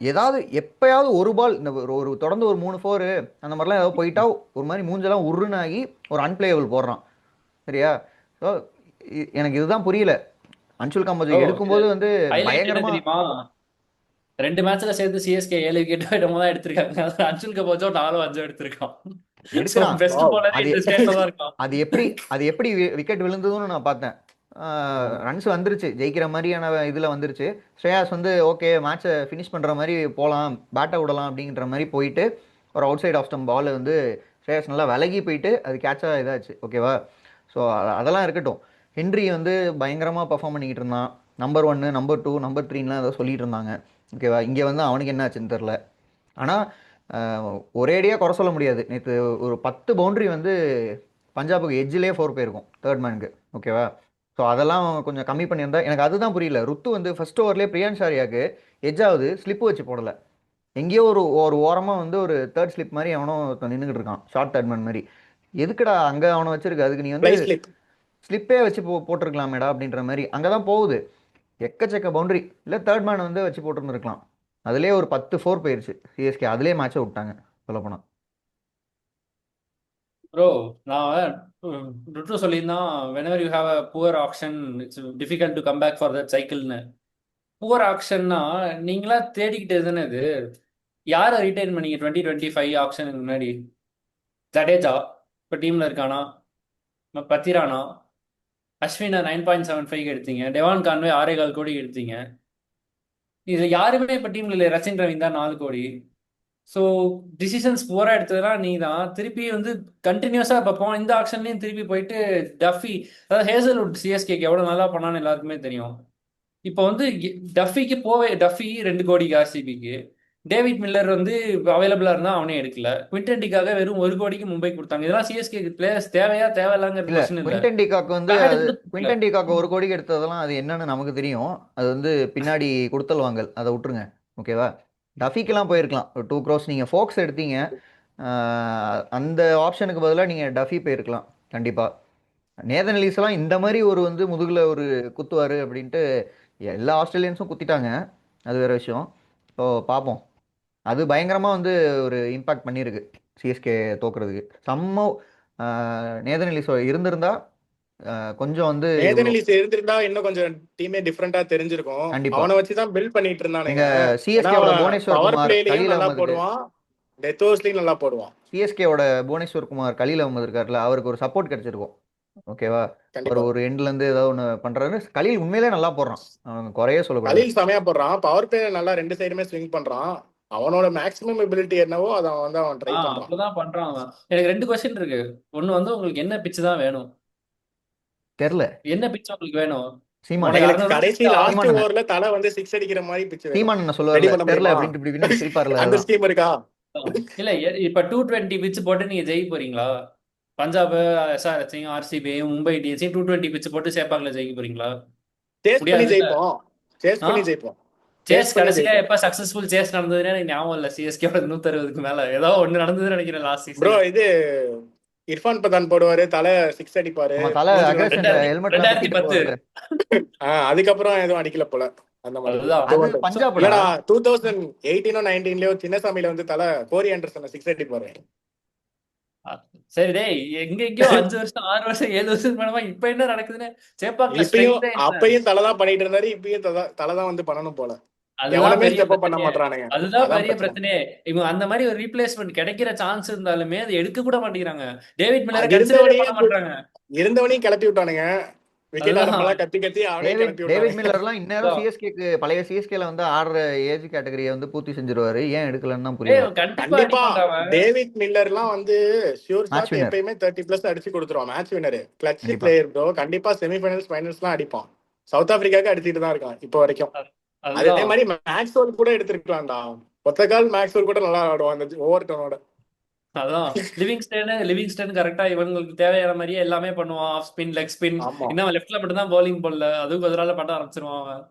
ஏதாவது எப்பயாவது ஒரு பால் இந்த ஒரு தொடர்ந்து ஒரு 3 4 அந்த மாதிரிலாம் ஏதாவது போயிட்டா ஒரு மாதிரி மூஞ்செல்லாம் உருனாகி ஒரு அன்பிளேயபிள் போடுறான். சரியா? ஸோ எனக்கு இதுதான் புரியல. அன்சுல் காம்போஜ் எடுக்கும்போது வந்து ஹைலைட் என்ன பயங்கரமா தெரியுமா? 2 மேட்ச்ல சேர்த்து சிஎஸ்கே 7 விக்கெட் இடமா தான் எடுத்திருக்காங்க. அன்சுல் கபோஜோ 4 5 எடுத்திருக்கான். ஸோ எடுக்கிறான். பெஸ்ட் பாலரே அது இந்த ஸ்டேட்ல தான் இருக்கான். அது எப்படி விக்கெட் விழுந்ததுன்னு நான் பார்த்தேன். ரன்ஸ் வந்துருச்சு, ஜெயிக்கிற மாதிரியான இதில் வந்துருச்சு. ஸ்ரேயாஸ் வந்து ஓகே மேட்சை ஃபினிஷ் பண்ணுற மாதிரி போகலாம், பேட்டை விடலாம் அப்படின்ற மாதிரி போயிட்டு ஒரு அவுட் சைட் ஆஃப் ஸ்டம் பால் வந்து ஸ்ரேயாஸ் நல்லா விலகி போயிட்டு அது கேட்சாக இதாச்சு. ஓகேவா? ஸோ அதெல்லாம் இருக்கட்டும். ஹென்ரி வந்து பயங்கரமாக பர்ஃபார்ம் பண்ணிக்கிட்டு இருந்தான். நம்பர் 1 நம்பர் 2 நம்பர் 3லாம் ஏதோ சொல்லிட்டு இருந்தாங்க. ஓகேவா? இங்கே வந்து அவனுக்கு என்ன ஆச்சுன்னு தெரில. ஆனால் ஒரேடியாக குறை சொல்ல முடியாது. நேற்று ஒரு 10 பவுண்டரி வந்து பஞ்சாபுக்கு எட்ஜிலே 4 போயிருக்கும் தேர்ட் மேனுக்கு. ஓகேவா? ஸோ அதெல்லாம் கொஞ்சம் கம்மி பண்ணியிருந்தா எனக்கு அதுதான் புரியல. ருத்து வந்து ஃபர்ஸ்ட் ஓவர்லேயே பிரியான் ஷாரியாக்கு எஜ்ஜாவது ஸ்லிப்பு வச்சு போடலை. எங்கேயோ ஒரு ஒரு ஓரமாக வந்து ஒரு தேர்ட் ஸ்லிப் மாதிரி அவனோ நின்றுக்கிட்டு இருக்கான், ஷார்ட் தேர்ட் மேன் மாதிரி. எதுக்குடா அங்கே அவனை வச்சிருக்க? அதுக்கு நீ வந்து பிளே ஸ்லிப். ஸ்லிப்பே வச்சு போட்டிருக்கலாமேடா அப்படின்ற மாதிரி. அங்கே தான் போகுது எக்கச்சக்க பவுண்டரி. இல்லை தேர்ட் மேன் வந்து வச்சு போட்டுருந்துருக்கலாம். அதுலேயே ஒரு 10 4 போயிருச்சு சிஎஸ்கே. அதுலேயே மேட்சை விட்டாங்க சொல்லப்போனால். ப்ரோ நான் ருட்டு சொல்லியிருந்தான், whenever you have a poor auction it's difficult to come back for that cycleன்னு. புவர் ஆக்ஷன்னா நீங்களா தேடிக்கிட்டு தானே இது. யாரை ரிட்டைன் பண்ணீங்க 2025 ஆக்ஷனுக்கு முன்னாடி? ஜடேஜா இப்போ டீம்ல இருக்கானா, பத்திரானா, அஸ்வினை 9.75 எடுத்தீங்க, டெவான் கான்வே 6.25 கோடி எடுத்தீங்க. இது யாருமே இப்போ டீம்ல இல்லை. ரச்சின் ரவீந்தா 4 கோடி. ஸோ டிசிஷன்ஸ் போரா எடுத்ததெல்லாம் நீ தான். திருப்பி வந்து கண்டினியூஸா இப்போ இந்த ஆக்ஷன்லயும் திருப்பி போயிட்டு டஃபி, அதாவது ஹேசல்வுட் சிஎஸ்கேக்கு எவ்வளவு நல்லா பண்ணான்னு எல்லாருக்குமே தெரியும். இப்போ வந்து டஃபிக்கு போவே, டஃபி 2 கோடிக்கு ஆர்சிபிக்கு, டேவிட் மில்லர் வந்து அவைலபிளா இருந்தா அவனே எடுக்கல. குவிண்டன் டிக்காக வெறும் 1 கோடிக்கு மும்பை கொடுத்தாங்க. இதெல்லாம் சிஎஸ்கே பிளேயர்ஸ் தேவையா தேவையில்லாங்கிறது இல்ல கொஸ்டின் இல்ல. குவிண்டன் டிகாக் வந்து பேட் அது கொடுத்துருக்கல. குவிண்டன் டிகாக் 1 கோடிக்கு எடுத்ததெல்லாம் அது என்னன்னு நமக்கு தெரியும். அது வந்து பின்னாடி கொடுத்தல் வாங்கல், அதை விட்டுருங்க. ஓகேவா? டஃபிக்கெல்லாம் போயிருக்கலாம். 2 crores நீங்கள் ஃபோக்ஸ் எடுத்தீங்க. அந்த ஆப்ஷனுக்கு பதிலாக நீங்கள் டஃபி போயிருக்கலாம் கண்டிப்பாக. நேதன் எல்லாம் இந்த மாதிரி ஒரு வந்து முதுகில் ஒரு குத்துவார் அப்படின்ட்டு எல்லா ஆஸ்திரேலியன்ஸும் குத்திட்டாங்க. அது வேற விஷயம். ஸோ பார்ப்போம். அது பயங்கரமாக வந்து ஒரு இம்பாக்ட் பண்ணியிருக்கு சிஎஸ்கே தோக்குறதுக்கு. செம்ம நேதன் எலிஸ் இருந்திருந்தா கொஞ்சம் வந்து இவ்வளோ நேதனிலிஸ் இருந்திருந்தா இன்னும் கொஞ்சம் டீமே டிஃப்ரெண்டா தெரிஞ்சிருக்கும். கண்டிப்பாக அவனை வச்சுதான் பில்ட் பண்ணிட்டு இருந்தானுங்க. எங்கள் ஏன்னா சிஎஸ்கேவோட புவனேஸ்வர் பவர் குமார் பிளேலயும் கலீல் நல்லா அகமதுக்கு போடுவான், டெத் ஓவர்ஸ்லயும் நல்லா போடுவான். சிஎஸ்கேவோட புவனேஸ்வர் குமார் கலீல் அகமது இருக்கார்ல, அவருக்கு ஒரு சப்போர்ட் கிடைச்சிருக்கும். ஓகேவா? கண்டிப்பா ஒரு எண்ட்லேருந்து ஏதாவது ஒன்று பண்ணுறாரு. கலீல் உண்மையிலே நல்லா போடுறான், அவன் குறையே சொல்லக்கூடாது. கலீல் செமையா போடுறான். பவர் பிளே நல்லா 2 சைடுமே ஸ்விங் பண்றான். அவனோட மேக்ஸிமம் எபிலிட்டி என்னவோ அதை அவன் ட்ரை பண்றான். அப்பதான் பண்றான் அவன். எனக்கு 2 கொஸ்டின் இருக்கு. ஒண்ணு வந்து உங்களுக்கு என்ன பிச்சு தான் வேணும்? தெரில. என்ன பிச்சு உங்களுக்கு வேணும்? சீமான் உனக்கு எங்களுக்கு 600 கடைசி pitch லாஸ்ட் சீமான் ஓவர்ல தலை வந்து 6 அடிக்கிற மாதிரி பிச்சு வேணும். சீமான் என்ன ரெடி சொல்லுவார்ல, பண்ண தெரில முடியுமா? அப்படின்ட்டு இப்படி இப்படின்னு சிரிப்பார்ல, அந்த அதுதான். ஸ்கீம் இருக்கா? இல்ல இப்ப 220 பிச்சு போட்டு நீங்க ஜெயிக்க போறீங்களா? பஞ்சாப், எஸ்ஆர்எச்சையும், ஆர்சிபியும், மும்பை இந்தியன்ஸையும் 220 பிச்சு போட்டு சேப்பாக்ல ஜெயிக்க போறீங்களா? சேஸ் பண்ணி முடியாது. ஜெயிப்போம். சேஸ் பண்ணி ஜெயிப்போம். சேஸ் கடைசியா எப்ப சக்சஸ்ஃபுல் சேஸ் நடந்ததுன்னு எனக்கு ஞாபகம் இல்ல. சிஎஸ்கே 160க்கு மேல ஏதோ ஒண்ணு நடந்ததுன்னு நினைக்கிறேன் லாஸ்ட் ப்ரோ சீசன். இது இர்ஃபான் பதான் போடுவாரு, தலை 6 அடிப்பாரு. நம்ம தலை மூஞ்சில அக்ரஷன் வந்து- ஹெல்மெட் எல்லாம் தூக்கிட்டு 2010. போவார்ல. அதுக்கப்புறம் எதுவும் அடிக்கல போல. அந்த மாதிரி அதுதான். அது பஞ்சாப்ல இல்லடா 2018 19லயோ சின்னசாமியில வந்து தலை கோரி ஆண்டர்சன் 6 அடிப்பாரு. சரி டேய், எங்கெங்கயோ 5 வருஷம் 6 வருஷம் 7 வருஷம் மேலமா இப்ப என்ன நடக்குதுன்னு சேப்பாக்ல இப்பயும் strength என்ன? அப்பயும் தலை தான் பண்ணிட்டு இருந்தாரு, இப்பயும் தலை தான் வந்து பண்ணணும் போல. அதுதான் எவனுமே பெரிய ஸ்டெப் பண்ண பிரச்சனையே. மாட்டானுங்க. அதுதான் அதான் பெரிய பிரச்சனை. பிரச்சனையே. இவங்க அந்த மாதிரி ஒரு ரீப்ளேஸ்மெண்ட் கிடைக்கிற சான்ஸ் இருந்தாலுமே அதை எடுக்க கூட மாட்டேங்கிறாங்க. டேவிட் மில்லரை அது கன்சிடரே பண்ண மாட்டாங்க. இருந்தவனையும் கிளப்பி விட்டானுங்க. விக்கெட் அதுதான். ஆரம்பெல்லாம் கத்தி கத்தி அவனே கிளப்பி டேவிட் விட்டானுங்க. மில்லர்லாம் இந்நேரம் அதான். சிஎஸ்கேக்கு பழைய சிஎஸ்கேல வந்து ஆடுற ஏஜ் கேட்டகரியை வந்து பூர்த்தி செஞ்சிருவாரு. ஏன் எடுக்கலன்னு தான் ஏய், புரியல. கண்டிப்பா கண்டிப்பா அடிப்பான்டா அவன். டேவிட் மில்லர்லாம் வந்து ஷியூர் Match ஷாட் winner. எப்பயுமே 30+ அடிச்சு கொடுத்துருவான். மேட்ச் வினர், கிளட்ச் கண்டிப்பா. Player bro. கண்டிப்பா செமிஃபைனல்ஸ் ஃபைனல்ஸ்லாம் அடிப்பான். சவுத் ஆப்பிரிக்காவுக்கு அடிச்சிட்டு தான் இருக்கான் இப்போ வரைக்கும். அதே அதுதான். மாதிரி மேக்ஸ்வெல் கூட எடுத்திருக்கலாம்டா. ஒத்த கால் மேக்ஸ்வெல் கூட நல்லா ஆடுவான் அந்த ஓவர் டர்னோட. அதான் லிவிங்ஸ்டன் கரெக்டா இவங்களுக்கு தேவையான மாதிரியே எல்லாமே பண்ணுவான். Off spin, leg spin. ஆமா இன்னும் லெஃப்ட்ல மட்டும் தான் பவுலிங் போடல. அதுக்கு பதிலால பண்ண ஆரம்பிச்சிருவான் அவன்.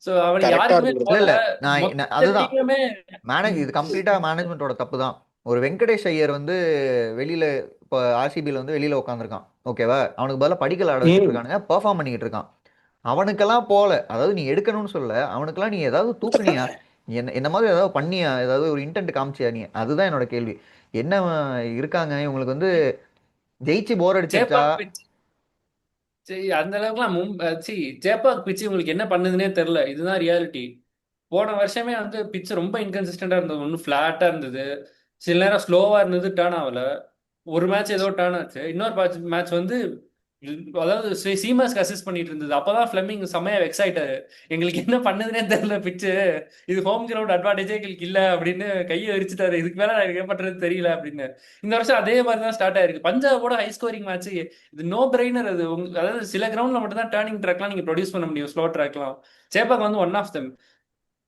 சோ அவன் கரெக்டா யாருக்குமே இருக்கு. இல்ல இல்ல போடல. நான் மொத்த அதுதான் டீமுமே இது கம்ப்ளீட்டா மேனேஜ்மெண்ட்டோட தப்பு தான். ஒரு வெங்கடேஷ் ஐயர் வந்து வெளியில இப்போ ஆர்சிபியில் வந்து வெளியில உட்காந்துருக்கான். ஓகேவா? அவனுக்கு பதிலாக படிக்கல ஆட வச்சுட்டு இருக்கானுங்க, பெர்ஃபார்ம் பண்ணிக்கிட்டு இருக்கான். அவனுக்கெல்லாம் போல, அதாவது நீ எடுக்கணும்னு சொல்ல, அவனுக்கெல்லாம் நீ ஏதாவது தூக்குனியா, என்ன மாதிரி ஏதாவது பண்ணியா, ஏதாவது ஒரு இன்டென்ட் காமிச்சியா நீ? அதுதான் என்னோட கேள்வி. என்ன இருக்காங்க இவங்களுக்கு வந்து ஜெயிச்சு போர் அடிச்சிருச்சா? சேப்பாக் பிச். சரி, அந்த அளவுக்குலாம் சேப்பாக் பிச்சு உங்களுக்கு என்ன பண்ணுதுன்னே தெரியல. இதுதான் ரியாலிட்டி. போன வருஷமே வந்து பிச் ரொம்ப இன்கன்சிஸ்டண்டா இருந்தது. ஒன்றும் ஃபிளாட்டா இருந்தது, சில நேரம் ஸ்லோவா இருந்தது, டேர்ன் ஆகல. ஒரு மேட்ச் ஏதோ டேர்ன் ஆச்சு. இன்னொரு மேட்ச் வந்து அதாவது சீமாஸ்க்கு அசிஸ்ட் பண்ணிட்டு இருந்தது. அப்பதான் ஃபிளமிங் செம்மையா வெக்ஸ் ஆயிட்டாரு. எங்களுக்கு என்ன பண்ணுதுன்னே தெரியல பிச்சு, இது ஹோம் கிரவுண்ட் அட்வான்டேஜே எங்களுக்கு இல்ல அப்படின்னு கையை விரிச்சிட்டாரு. இதுக்கு மேல எனக்கு என்ன பண்றது தெரியல அப்படின்னு. இந்த வருஷம் அதே மாதிரி தான் ஸ்டார்ட் ஆயிருக்கு. பஞ்சாபோட ஹை ஸ்கோரிங் மேட்ச். இது நோ பிரெய்னர். அது அதாவது சில கிரவுண்ட்ல மட்டும் தான் டேர்னிங் ட்ராக்லாம் நீங்க ப்ரொடியூஸ் பண்ண முடியும், ஸ்லோ ட்ராக்லாம். சேப்பாக் வந்து ஒன் ஆஃப் தம்.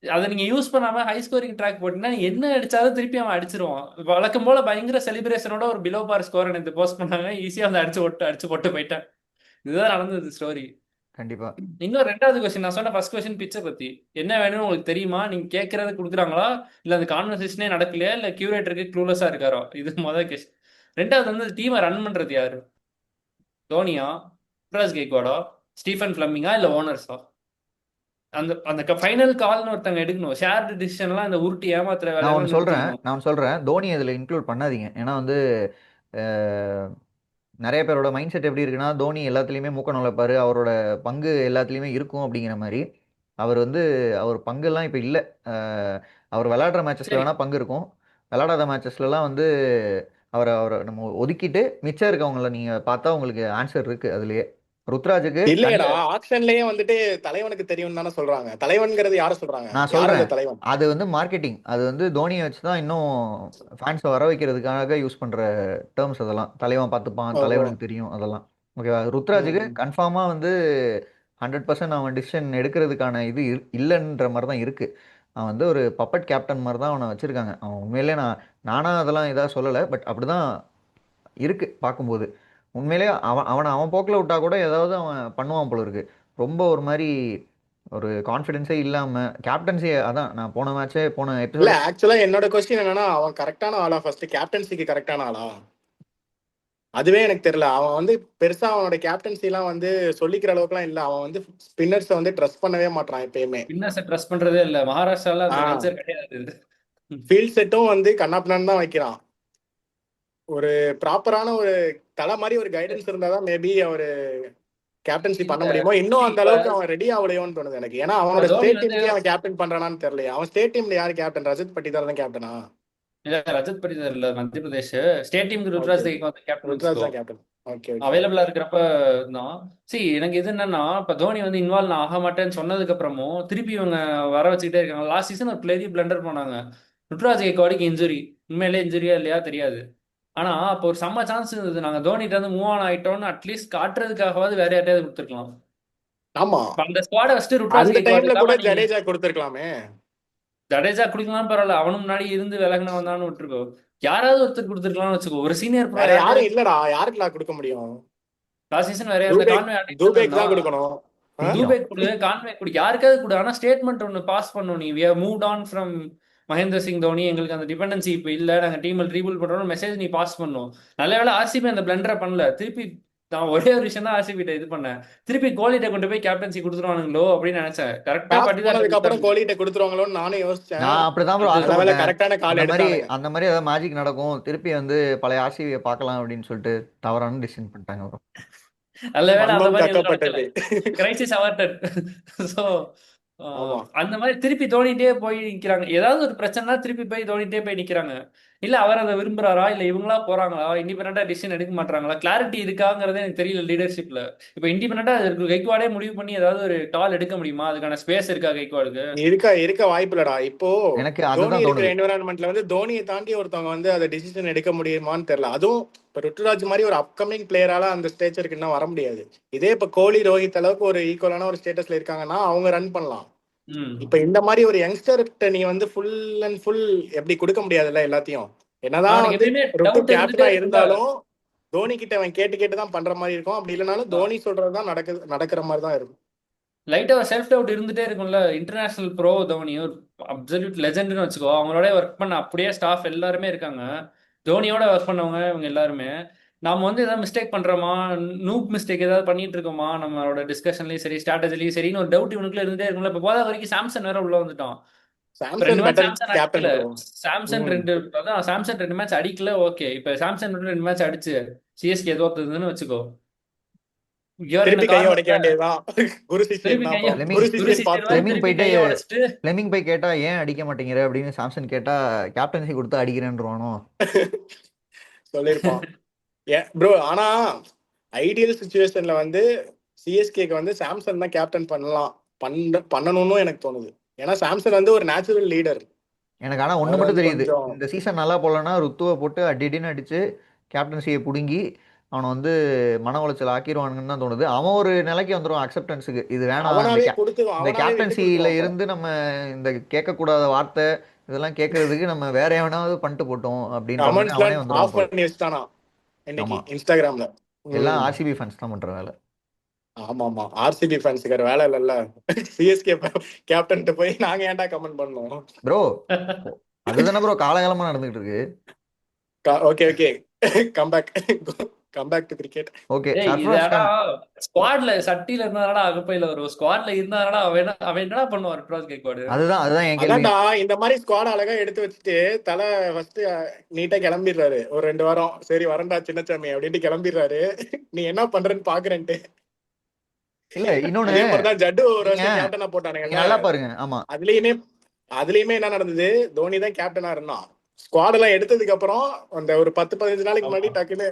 அதை நீங்க யூஸ் பண்ணாம ஹை ஸ்கோரிங் ட்ராக் போட்டீங்கன்னா என்ன அடிச்சாலும் திருப்பி அவன் அடிச்சிருவான். வழக்கம் போல பயங்கர செலிப்ரேஷனோட ஒரு பிலோ பார் ஸ்கோர் எனக்கு போஸ்ட் பண்ணாங்க. ஈஸியா வந்து அடிச்சு போட்டு போயிட்டேன். இதுதான் நடந்தது ஸ்டோரி. கண்டிப்பா. இன்னும் 2வது கொஸ்டின், நான் சொன்ன ஃபர்ஸ்ட் கொஸ்டின் பிச்சை பத்தி. என்ன வேணும்னு உங்களுக்கு தெரியுமா? நீங்க கேட்கறது கொடுக்குறாங்களா, இல்ல அந்த கான்வர்சேஷனே நடக்கலையா, இல்ல கியூரேட்டருக்கு க்ளூலெஸ்ஸா இருக்காரோ? இது முதல் கொஸ்டின். 2வது வந்து டீமை ரன் பண்றது யாரு? தோனியா, யுவராஜ் கெய்க்வாடா, ஸ்டீஃபன் ஃபிளமிங்கா, இல்ல ஓனர்ஸா? அந்த அந்த ஃபைனல் கால்னு ஒருத்தங்க எடுக்கணும். ஷேர்டு டிசிஷன்லாம் இந்த உருட்டி ஏமாத்துற நான் வேலையெல்லாம் ஒன்று சொல்கிறேன் நிறுத்திக்கணும். நான் சொல்கிறேன் தோனி அதில் இன்க்ளூட் பண்ணாதீங்க. ஏன்னா வந்து நிறைய பேரோட மைண்ட் செட் எப்படி இருக்குன்னா, தோனி எல்லாத்துலேயுமே மூக்க நுழைப்பாரு, அவரோட பங்கு எல்லாத்துலேயுமே இருக்கும் அப்படிங்கிற மாதிரி. அவர் வந்து அவர் பங்கெல்லாம் இப்போ இல்லை. அவர் விளையாடுற மேட்சஸில் சரி. வேணால் பங்கு இருக்கும், விளையாடாத மேட்சஸ்லலாம் வந்து அவரை அவரை நம்ம ஒதுக்கிட்டு மிச்சம் இருக்கவங்கள நீங்க பார்த்தா உங்களுக்கு ஆன்சர் இருக்கு அதுலயே. ருத்ராஜுக்கு இல்லையடா, ஆக்ஷன்லயே வந்துட்டு தலைவனுக்கு தெரியும் தானே சொல்றாங்க. தலைவன்கிறது யார சொல்றாங்க? நான் யார் சொல்றேன், அந்த தலைவன்? அது வந்து மார்க்கெட்டிங். அது வந்து தோனியை வச்சு தான் இன்னும் ஃபேன்ஸை வர வைக்கிறதுக்காக யூஸ் பண்ற டேர்ம்ஸ் அதெல்லாம். தலைவன் பார்த்துப்பான், ஓஹோ. தலைவனுக்கு தெரியும் அதெல்லாம். ஓகேவா? ருத்ராஜுக்கு ம். கன்ஃபார்மாக வந்து 100% அவன் டிசிஷன் எடுக்கிறதுக்கான இது இல்லைன்ற மாதிரி தான் இருக்கு. அவன் வந்து ஒரு பப்பட் கேப்டன் மாதிரி தான் அவனை வச்சிருக்காங்க. அவன் உண்மையிலே நானா அதெல்லாம் இதாக சொல்லலை, பட் அப்படிதான் இருக்கு பார்க்கும்போது. உண்மையிலே அவனை அவன் போக்கில் விட்டா கூட ஏதாவது அவன் பண்ணுவான் போல இருக்கு. ரொம்ப ஒரு மாதிரி ஒரு கான்ஃபிடென்ஸே இல்லாம கேப்டன்சி. அதான் நான் போன இல்ல, எபிசோட ஆக்சுவலா என்னோட கொஸ்டின் என்னன்னா, அவன் கரெக்டான ஆளா? ஃபர்ஸ்ட் கேப்டன்சிக்கு கரெக்டான ஆளா? அதுவே எனக்கு தெரியல. அவன் வந்து பெருசா அவனோட கேப்டன்சி எல்லாம் வந்து சொல்லிக்கிற அளவுக்குலாம் இல்ல. அவன் வந்து ஸ்பின்னர்ஸை வந்து ட்ரஸ்ட் பண்ணவே மாட்டான் எப்பயுமே. பின்னர்ஸை ட்ரஸ்ட் பண்றதே இல்ல. மகாராஷ்டிரால அந்த ஆஹ் கல்ச்சர் கிடையாது. ஃபீல்ட் செட்டும் வந்து கண்ணாப்பினான்னு தான் வைக்கிறான். ஒரு ப்ராப்பரான ஒரு தலை மாதிரி ஒரு கைடன்ஸ் இருந்தாதான் மேபி அவரு கேப்டன்சி பண்ண இல்ல முடியுமோ. இன்னும் அந்த இப்ப அளவுக்கு அவன் ரெடி ஆகலையோன்னு தோணுது எனக்கு. ஏன்னா இப்ப அவனோட தோனி ஸ்டேட் வந்து டீமுக்கே அவன் கேப்டன் பண்றானான்னு தெரியல. அவன் ஸ்டேட் டீம்ல யாரு கேப்டன்? ரஜத் பட்டிதார் தான் கேப்டனா? இல்ல ரஜத் படிதர் இல்ல, மத்திய பிரதேஷ் ஸ்டேட் டீமுக்கு ஓகே, ருத்ராஜ் தேக்கு வந்து கேப்டன் ருத்ராஜ் வச்சுக்கோ. தான் கேப்டன். Okay okay. அவைலபிளா இருக்கிறப்ப தான். எனக்கு இது என்னன்னா, இப்ப தோனி வந்து இன்வால்வ் ஆக மாட்டேன்னு சொன்னதுக்கு அப்புறமும் திருப்பி இவங்க வர வச்சுக்கிட்டே இருக்காங்க. லாஸ்ட் சீசன் ஒரு பெரிய பிளண்டர் போனாங்க. ருத்ராஜ் கேக்வாடிக்கு இன்ஜுரி. உண்மையிலே இன்ஜுரியா இல்லையா தெரியாது. ஆனா அப்போ ஒரு செம்ம சான்ஸ் இருந்தது. நாங்க தோனிட்ட வந்து மூவ் ஆன் ஆயிட்டோம்னு அட்லீஸ்ட் காட்டுறதுக்காகவாது வேற யார்ட்டையாவது கொடுத்துருக்கலாம். ஆமா, இப்ப அந்த ஸ்குவாடை வச்சுட்டு ருத்ராஜ் அந்த கேக்வாட் டைம்ல கூட இல்லாம நீ ஜடேஜா கொடுத்துருக்கலாமே. ஜடேஜா குடிக்கலாம் பரவாயில்ல, அவனும் முன்னாடி இருந்து விலகின வந்தான்னு விட்டுருக்கோ. யாராவது ஒருத்தர் கொடுத்துருக்கலாம்னு வச்சுக்கோ. ஒரு சீனியர் ப்ரோ வேற யாரும் யார்ட்டையாவது. இல்லடா, யாருக்குலாம் கொடுக்க முடியும்? லாஸ்ட் சீசன் வேற யார்ட்ட தூபேக் கான்வே ஆடிட்டு தூபேக் தான் இருந்தான். கொடுக்கணும். சீக்கிரம். தூபே கொடு, கான்வே கொடு, யாருக்காவது கொடு. ஆனா ஸ்டேட்மெண்ட் ஒன்னு பாஸ் பண்ணும். நீ we have moved on from Mahendra Singh Dhoni, எங்களுக்கு அந்த டிபெண்டன்சி இப்போ இல்ல, நாங்க டீம் ரீபில்ட் பண்றோம் மெசேஜ் நீ பாஸ் பண்ணும். நல்ல வேளை ஆர்சிபி அந்த பிளண்டரை பண்ணல. திருப்பி நான் ஒரே ஒரு விஷயம் தான் ஆர்சிபி இது பண்ணேன். திருப்பி கோலிட்ட கொண்டு போய் கேப்டன்சி கொடுத்துருவானுங்களோ அப்படின்னு நினைச்சேன். கரெக்டா டாஸ் பட்டிதார்ட்ட போனதுக்கு அப்புறம் கொடுத்தாங்க. கோலிட்ட கொடுத்துருவாங்களோன்னு நானும் யோசிச்சேன். நான் அப்படிதான் ப்ரோ அது நல்ல வேளை ஆசைப்பட்டேன். கரெக்டான கால் எடுத்தானுங்க. அந்த மாதிரி ஏதாவது மேஜிக் நடக்கும், திருப்பி வந்து பழைய ஆர்சிபியை பார்க்கலாம் அப்படின்னு சொல்லிட்டு தவறான டிசிஷன் பண்ணிட்டாங்க ப்ரோ. நல்ல வேளை அந்த மர்மம் மாதிரி எதுவும் நடக்கல. கக்கப்பட்டது. கிரைசிஸ் அவர்டட். ஸோ ஆமா, அந்த மாதிரி திருப்பி தோணிட்டே போய் நிக்கிறாங்க. ஏதாவது ஒரு பிரச்சனைனா திருப்பி போய் தோணிட்டே போய் நிக்கிறாங்க. இல்ல அவர் அதை விரும்புறாரா, இல்ல இவங்களா போறாங்களா, இண்டிபெண்டா டிசிஷன் எடுக்க மாட்டாங்களா, கிளாரிட்டி இருக்காங்கிறதே எனக்கு தெரியல லீடர்ஷிப்ல. இப்ப இண்டிபெண்டா கைக்வாடே முடிவு பண்ணி ஏதாவது ஒரு கால் எடுக்க முடியுமா? அதுக்கான ஸ்பேஸ் இருக்கா கைக்வாடுக்கு? இருக்க வாய்ப்பு இல்லடா. இப்போ எனக்கு தோனி அதுதான் இருக்கிற தோணுது. என்விரான்மெண்ட்ல வந்து தோனியை தாண்டி ஒருத்தவங்க வந்து அதை டிசிஷன் எடுக்க முடியுமான்னு தெரியல. அதுவும் இப்ப ருத்துராஜ் மாதிரி ஒரு அப்கமிங் பிளேயரால அந்த ஸ்டேஜருக்கு இன்னும் வர முடியாது. இதே இப்ப கோலி ரோஹித் அளவுக்கு ஒரு ஈக்குவலான ஒரு ஸ்டேட்டஸ்ல இருக்காங்கன்னா அவங்க ரன் பண்ணலாம். இப்ப இந்த மாதிரி ஒரு யங்ஸ்டர்கிட்ட நீ வந்து ஃபுல் அண்ட் ஃபுல் எப்படி கொடுக்க முடியாதுல்ல எல்லாத்தையும். என்னதான் அவனுக்கு வந்து எப்பயுமே ருத்து டவுட் இருந்துட்டே கேப்டனா இருக்குல்ல. இருந்தாலும் தோனி கிட்ட அவன் கேட்டு கேட்டு தான் பண்ற மாதிரி இருக்கும். அப்படி இல்லைனாலும் தோனி சொல்றதுதான் நடக்கிற மாதிரி தான் இருக்கும். லைட்டா செல்ஃப் டவுட் இருந்துட்டே இருக்கும்ல. இன்டர்நேஷனல் ப்ரோ தோனி ஒரு அப்சல்யூட் லெஜெண்ட்னு வச்சுக்கோ. அவங்களோட ஒர்க் பண்ண அப்படியே ஸ்டாஃப் எல்லாருமே இருக்காங்க. தோனியோட ஒர்க் பண்ணவங்க இவங்க எல்லாருமே. நாம வந்து ஏதாவது மிஸ்டேக் பண்றோமா, நூப் மிஸ்டேக் ஏதாவது பண்ணிட்டு இருக்கோமா நம்மளோட டிஸ்கஷன்லயும் சரி ஸ்ட்ராட்டஜிலையும் சரின்னு ஒரு டவுட் இவனுக்குள்ள இருந்துட்டே இருக்கும்ல. இப்போ போதா வரைக்கும் சாம்சன் வேற உள்ள வந்துட்டான். இப்ப 2 Samson match better Samson captain அடிக்கல. ப்ரோ. சாம்சன் 2 மேட்ச் அடிக்கல. ஓகே, இப்ப சாம்சன் 2 மேட்ச் அடிச்சு சிஎஸ்கே தோத்ததுன்னு வச்சுக்கோ. இவர் என்ன திருப்பி கையை காரணம் உடைக்க இல்ல. வேண்டியதுதான். குரு சிஷ்யன் திருப்பி தான். கைய ஃபிளெமிங் குரு குரு சிஷ்யன் சிஷ்யர் பார்த்து மாதிரி ஃபிளெமிங் திருப்பி போயிட்டு கைய உடைச்சிட்டு ஃபிளெமிங் போய் கேட்டா ஏன் அடிக்க மாட்டேங்கிற அப்படின்னு சாம்சன் கேட்டா கேப்டன்சி கொடுத்து அடிக்கிறேன்றவானோ. சொல்லியிருப்பான். ஏன் ப்ரோ, ஆனா ஐடியல் சுச்சுவேஷன்ல வந்து சிஎஸ்கேக்கு வந்து சாம்சன் தான் கேப்டன் பண்ணணும்னு எனக்கு தோணுது. ஏன்னா சாம்சன் வந்து ஒரு நேச்சுரல் லீடர். எனக்கு ஆனால் ஒன்று அவர் மட்டும் வந்து தெரியுது, கொஞ்சம் இந்த சீசன் நல்லா போகலன்னா ருத்துவை போட்டு அடின்னு அடிச்சு கேப்டன்சியை பிடுங்கி அவனை வந்து மன உளைச்சல் ஆக்கிடுவானுங்கன்னு தான் தோணுது. அவன் ஒரு நிலைக்கு வந்துடும் அக்செப்டன்ஸுக்கு, இது வேணாம், இந்த அவனாவே விட்டு கேப்டன்சியில் கொடுத்துருவான். இருந்து நம்ம இந்த கேட்கக்கூடாத வார்த்தை இதெல்லாம் கேட்கறதுக்கு நம்ம வேற எவனாவது பண்ணிட்டு போட்டோம் அப்படின்ற மாதிரி அவனே கமெண்ட்ஸ்லாம் வந்துடுவான் ஆஃப் போல. பண்ணி வச்சுட்டானா இன்னைக்கு ஆமாம், இன்ஸ்டாகிராம்ல. எல்லாம் ஆர்சிபி ஃபேன்ஸ் தான் பண்ணுற வேலை. ஆமா ஆமா, ஆர்சிபி ஃபேன்ஸுக்கு வேலை இல்லைல்ல. சிஎஸ்கே கேப்டன் போய் நாங்க ஏன்டா கமெண்ட் பண்ணோம் ப்ரோ அதுதானே ப்ரோ காலகாலமாக நடந்துகிட்டு இருக்கு. Okay okay, come back to cricket. Okay, இது சர்ஃப்ராஸ் ஆனா கான். ஸ்குவாட்ல சட்டில இருந்தாடா அகப்பையில வரும். ஸ்குவாட்ல இருந்தாடா அவன் என்னடா பண்ணுவான் ருத்ராஜ் கேக்வாடு? அதுதான் என் கேள்வி. அதான்டா, இந்த மாதிரி ஸ்குவாட் அழகா எடுத்து வச்சுட்டு தலை ஃபர்ஸ்ட் நீட்டா கிளம்பிடுறாரு. ஒரு 2 வாரம் சரி வரண்டா சின்னச்சாமி அப்படின்ட்டு கிளம்பிடுறாரு. நீ என்ன பண்றேன்னு பாக்குறேன்ட்டு. இல்ல இன்னொன்னு, அதே மாதிரிதான் ஜட்டு ஒரு நீங்க வருஷம் கேப்டனா நீங்க போட்டானுங்க. நல்லா பாருங்க. ஆமா, அதுலயுமே என்ன நடந்தது? தோனி தான் கேப்டனா இருந்தான். ஸ்குவாட் எல்லாம் எடுத்ததுக்கு அப்புறம் அந்த ஒரு 10-15 நாளைக்கு முன்னாடி ஆமா. டக்குன்னு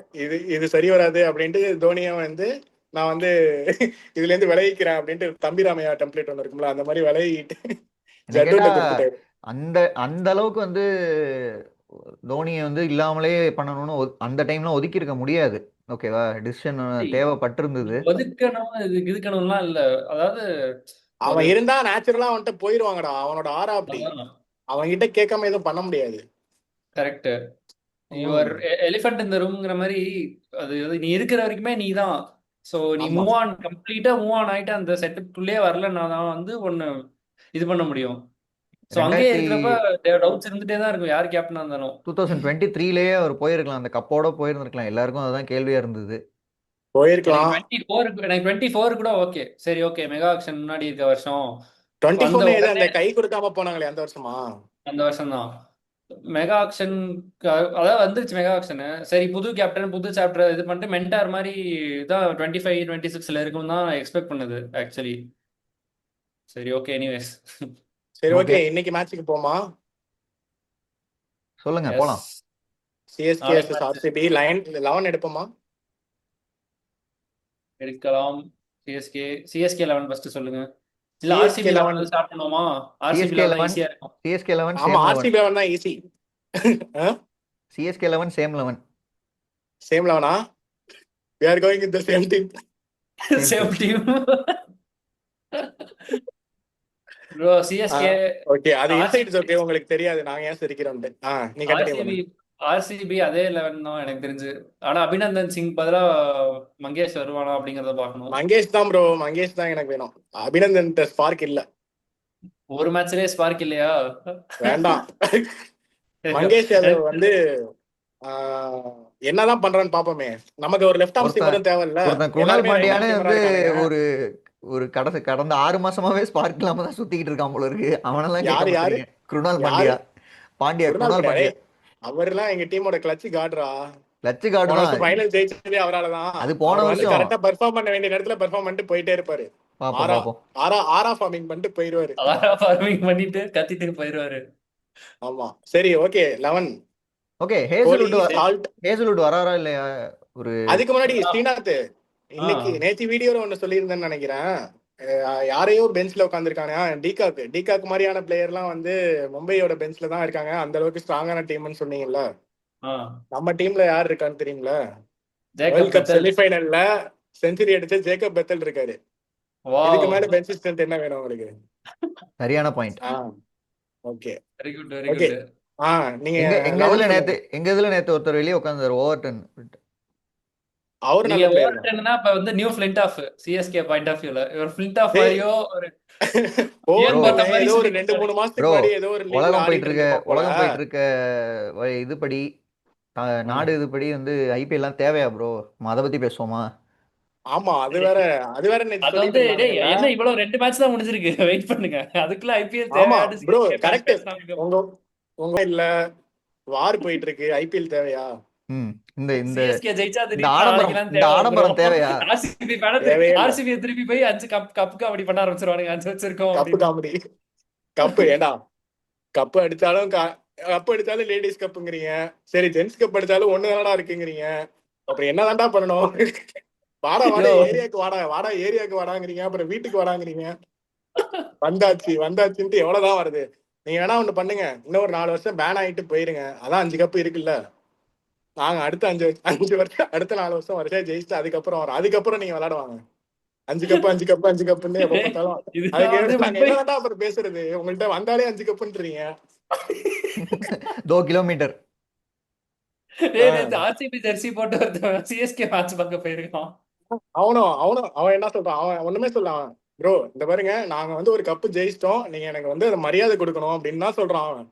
இது சரி வராது அப்படின்ட்டு தோனியா வந்து நான் வந்து இதுல இருந்து விலகிக்கிறேன் அப்படின்ட்டு தம்பிராமையா டெம்ப்ளேட் ஒன்று இருக்கும்ல, அந்த மாதிரி விலகிட்டு என்ன கேட்டா ஜட்டுன்ட்ட கொடுத்துட்டாரு. அந்த அந்த அளவுக்கு வந்து தோனியை வந்து இல்லாமலே பண்ணணும்னு அந்த டைம்ல ஒதுக்கி இருக்க முடியாது. ஓகேவா, டிசிஷன் தேவைப்பட்டிருந்தது. ஒதுக்கணும் இதுக்கணும்லாம் இல்ல. அதாவது ஒரு அவன் இருந்தா நேச்சுரலா அவன்கிட்ட போயிருவாங்கடா, அவனோட ஆறா அப்படி. அவன் கிட்ட கேட்காம எதுவும் பண்ண முடியாது. கரெக்ட். யுவர் எலிஃபண்ட் இந்த ரூம்ங்கிற மாதிரி அது நீ இருக்கிற வரைக்குமே நீ தான். ஸோ நீ ஆமா, கம்ப்ளீட்டா மூவ் ஆன் ஆயிட்டு அந்த செட்டப்புக்குள்ளேயே வரலன்னா தான் வந்து ஒன்னு இது பண்ண முடியும். ஸோ அங்கேயே இருக்கிறப்ப டவுட்ஸ் இருந்துட்டே தான் இருக்கும் யார் கேப்டனா இருந்தாலும். 2023லயே அவர் போயிருக்கலாம், அந்த கப்போட போயிருந்திருக்கலாம். எல்லாருக்கும் அதுதான் கேள்வியா இருந்தது. போயிருக்கலாம். எனக்கு 24 கூட ஓகே, சரி ஓகே, மெகா ஆக்ஷன் முன்னாடி இருக்க வருஷம் வந்த 24 உடனே அந்த கை கொடுக்காம போனாங்களே அந்த வருஷமா? அந்த வருஷம் தான் மெகா ஆக்ஷன். அதாவது வந்துருச்சு மெகா ஆக்ஷனு. சரி, புது கேப்டன் புது சாப்டர் இது பண்ணிட்டு மென்டார் மாதிரி தான் 25-26 இருக்கும் தான் எக்ஸ்பெக்ட் பண்ணுது ஆக்சுவலி. சரி ஓகே, எனிவேஸ். சரி ஓகே, ஓகே, இன்னைக்கு மேட்சுக்கு போமா? சொல்லுங்க, எஸ், போலாம். சிஎஸ்கே நாளைக்கு vs match ஆர்சிபி 11 எடுப்போமா? எடுக்கலாம். சிஎஸ்கே 11 ஃபர்ஸ்ட் சொல்லுங்க. இல்ல சிஎஸ்கே ஆர்சிபி 11. 11 ஸ்டார்ட் பண்ணுவோமா? ஆர்சிபி சிஎஸ்கே 11 11, ஈஸியா இருக்கும். சிஎஸ்கே 11 ஆமா, சேம் 11. ஆர்சிபி 11 தான் ஈஸி. CSK 11 same 11. சேம் 11ஆ? we are going in the same team. Same team bro. CSK okay, அது இன்சைட்ஸ். ஓகே, உங்களுக்கு தெரியாது நாங்க ஏன் சிரிக்கிறோம்ட்டு. நீ கண்டினியூ ஆர்சிபி பண்ணு. ஆர்சிபி அதே 11 தான் எனக்கு தெரிஞ்சு. ஆனா அபிநந்தன் சிங் பதிலா மங்கேஷ் வருவானா அப்படிங்கறத பார்க்கணும். மங்கேஷ் தான் ப்ரோ, மங்கேஷ் தான் எனக்கு வேணும். அபிநந்தன் ஸ்பார்க் இல்ல. ஒரு மேட்ச்லயே ஸ்பார்க் இல்லையா? வேண்டாம். மங்கேஷ் அது வந்து என்னதான் பண்றான்னு பாப்போமே. நமக்கு ஒரு லெஃப்ட் ஆர்ம் சீமரும் தேவையில்ல. ஒருத்தன் குருணால் எல்லாருமே ரைட் பாண்டியானே ஆர்ம் வந்து சீமரா இருக்கானுங்க. ஒரு கடந்த 6 மாசமாவே ஸ்பார்க் இல்லாம தான் சுத்திக்கிட்டு இருக்கான் போல இருக்கு. அவனெல்லாம் கேட்க யாரு மாட்டீங்க. குருணால் யாரு பாண்டியா குருணால் குருணால் பாண்டியா? பாண்டியா அவர்லாம் எங்க டீமோட கிளட்ச் கார்டுரா. லட்ச கார்டு போன தான். வருஷம் ஃபைனல் ஜெயிச்சதே அவராலதான். அது போன அவர் வந்து வருஷம். கரெக்டா பெர்ஃபார்ம் பண்ண வேண்டிய நேரத்துல பெர்ஃபார்ம் பண்ணிட்டு போயிட்டே இருப்பாரு. பாப்போம். ஆரா ஃபார்மிங் பண்ணிட்டு போயிருவாரு. ஃபார்மிங் பண்ணிட்டு கத்திட்டு போயிருவாரு. ஆமா, சரி ஓகே. 11. ஓகே, ஹேசல்வுட் வராரா இல்லையா? அதுக்கு முன்னாடி ஸ்ரீநாத் நேத்து வீடியோல ஒண்ணு சொல்லியிருந்தேன்னு நினைக்கிறேன். யாரையோ பெஞ்ச்ல உட்காந்துருக்காங்க. டிகாக் மாதிரியான பிளேயர் எல்லாம் வந்து மும்பையோட பெஞ்ச்ல தான் இருக்காங்க. அந்த அளவுக்கு ஸ்ட்ராங்கான டீம்னு சொன்னீங்கல்ல. நம்ம டீம்ல யார் இருக்கான்னு தெரியுங்களா? வேர்ல்ட் கப் செமிஃபைனல்ல செஞ்சுரி அடிச்ச ஜேக்கப் பெத்தல் இருக்காரு. இதுக்கு மேல பெஞ்ச் ஸ்ட்ரென்த் என்ன வேணும் உங்களுக்கு? சரியான point. Okay, very good, very good. நீங்க எங்க இதுல நேத்து ஒருத்தர் வெளியே உட்கார்ந்தாரு, ஓவர்டன். அவர் நல்ல பிளேயர். ஓவர்டன்னா இப்ப வந்து நியூ ஃபிளின்டாஃப் சிஎஸ்கே பாயிண்ட் ஆஃப் வியூல ஒரு ஃபிளின்டாஃப் மாதிரியோ ஒரு ஏதோ ஒரு 2-3 மாசத்துக்கு முன்னாடி ஏதோ ஒரு உலகம் போயிட்டு இருக்க இதுபடி நாடு இதுபடி வந்து ஐபிஎல் எல்லாம் தேவையா ப்ரோ? அத பத்தி பேசுவோமா? ஆமா, அது வேற என்ன இவ்வளவு 2 மேட்ச் தான் முடிஞ்சிருக்கு. வெயிட் பண்ணுங்க, அதுக்குள்ள ஐபிஎல் தேவையாடு ப்ரோ. கரெக்ட். உங்க இல்ல வார் போயிட்டு இருக்கு, ஐபிஎல் தேவையா? இந்த சிஎஸ்கே ஜெயிச்சா ஆடம்பரம் தேவையா? ஆர்சிபி திருப்பி போய் 5 கப்புக்கு அப்படி பண்ண ஆரம்பிச்சிருவானுங்க. 5 வச்சிருக்கோம் கப்பு காமெடி. கப்பு ஏடா, கப்பு அடிச்சாலும் லேடிஸ் கப்புங்கிறீங்க. சரி, ஜென்ஸ் கப் அடிச்சாலும் ஒண்ணு தானடா இருக்குங்கிறீங்க. அப்புறம் என்னதான்டா பண்ணணும்? வாடா ஏரியாக்கு வாடாங்கிறீங்க. அப்புறம் வீட்டுக்கு வாடாங்கிறீங்க. வந்தாச்சுன்ட்டு எவ்வளவுதான் வருது? நீங்க வேணா ஒண்ணு பண்ணுங்க, இன்னும் ஒரு 4 வருஷம் பேன் ஆயிட்டு போயிருங்க. அதான் 5 கப்பு இருக்குல்ல. நாங்க அடுத்த 5 வருஷம் அடுத்த 4 வருஷம் வருஷம் ஜெயிச்சுட்டு அதுக்கப்புறம் நீங்க விளையாடுவாங்க. 5 கப்புன்னு எப்ப பார்த்தாலும். அதுக்கு அப்புறம் பேசுறது, உங்கள்ட்ட வந்தாலே 5 கப்புன்றீங்க. 2 கிலோமீட்டர். ஆர்சிபி ஜெர்சி போட்டு சிஎஸ்கே மேட்ச் பார்க்க போயிருக்கான். அவன் என்ன சொல்றான்? அவன் ஒண்ணுமே சொல்லான். ப்ரோ இந்த பாருங்க, நாங்க வந்து ஒரு கப்பு ஜெயிச்சிட்டோம், நீங்க எனக்கு வந்து மரியாதை கொடுக்கணும் அப்படின்னு தான் சொல்றான்.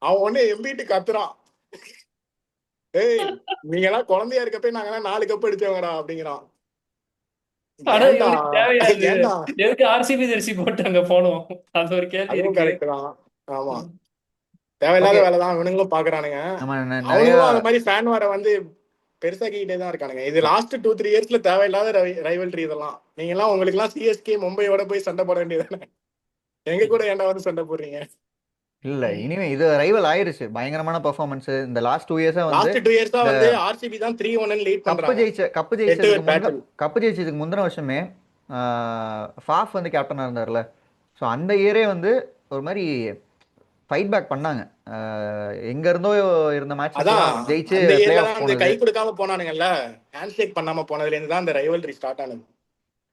அவன் ஒண்ணு எம்பிட்டு கத்துறான். ஏய், நீங்க எல்லாம் குழந்தையா இருக்கப்ப நாங்க 4 கப் அடிச்சவங்கடா அப்படிங்கிறான். ஆர்சிபி ஜெர்சி போட்டு அங்க போனோம், அது ஒரு கேள்வி இருக்கு. கரெக்ட் தான். ஆமா, தேவையில்லாத வேலைதான் இவனுங்களும் பாக்குறானுங்க. அவங்களும் அந்த மாதிரி ஃபேன் வர வந்து பெருசாக்கிட்டே தான் இருக்கானுங்க. இது லாஸ்ட் 2-3 இயர்ஸ்ல தேவையில்லாத ரைவல்ரி இதெல்லாம். நீங்க எல்லாம் உங்களுக்கு எல்லாம் சிஎஸ்கே மும்பையோட போய் சண்டை போட வேண்டியதானே? எங்க கூட ஏன்டா வந்து சண்டை போடுறீங்க? இல்ல இனிமே இது ரைவல் ஆயிருச்சு, பயங்கரமான பெர்ஃபார்மன்ஸ் இந்த லாஸ்ட் 2 இயர்ஸா வந்து. லாஸ்ட் 2 இயர்ஸா இந்த வந்து ஆர்சிபி தான் 3-1 லீட் கப்பு பண்றாங்க. ஜெயிச்ச கப்பு ஹெட் டு ஜெயிச்சதுக்கு ஹெட் முன்ன பேட்டில். கப்பு ஜெயிச்சதுக்கு முந்தின வருஷமே ஃபாஃப் வந்து கேப்டனா இருந்தார்ல. ஸோ அந்த இயரே வந்து ஒரு மாதிரி ஃபைட் பேக் பண்ணாங்க. எங்க இருந்தோ இருந்த மேட்சஸ் அதான் எல்லாம் ஜெயிச்சு அந்த பிளே இயர்ல ஆஃப் தான் அந்த போனது. கை கொடுக்காம போனானுங்கல்ல, ஹேண்ட் ஷேக் பண்ணாம போனதுல இருந்து தான் அந்த ரைவல்ரி ஸ்டார்ட் ஆனது.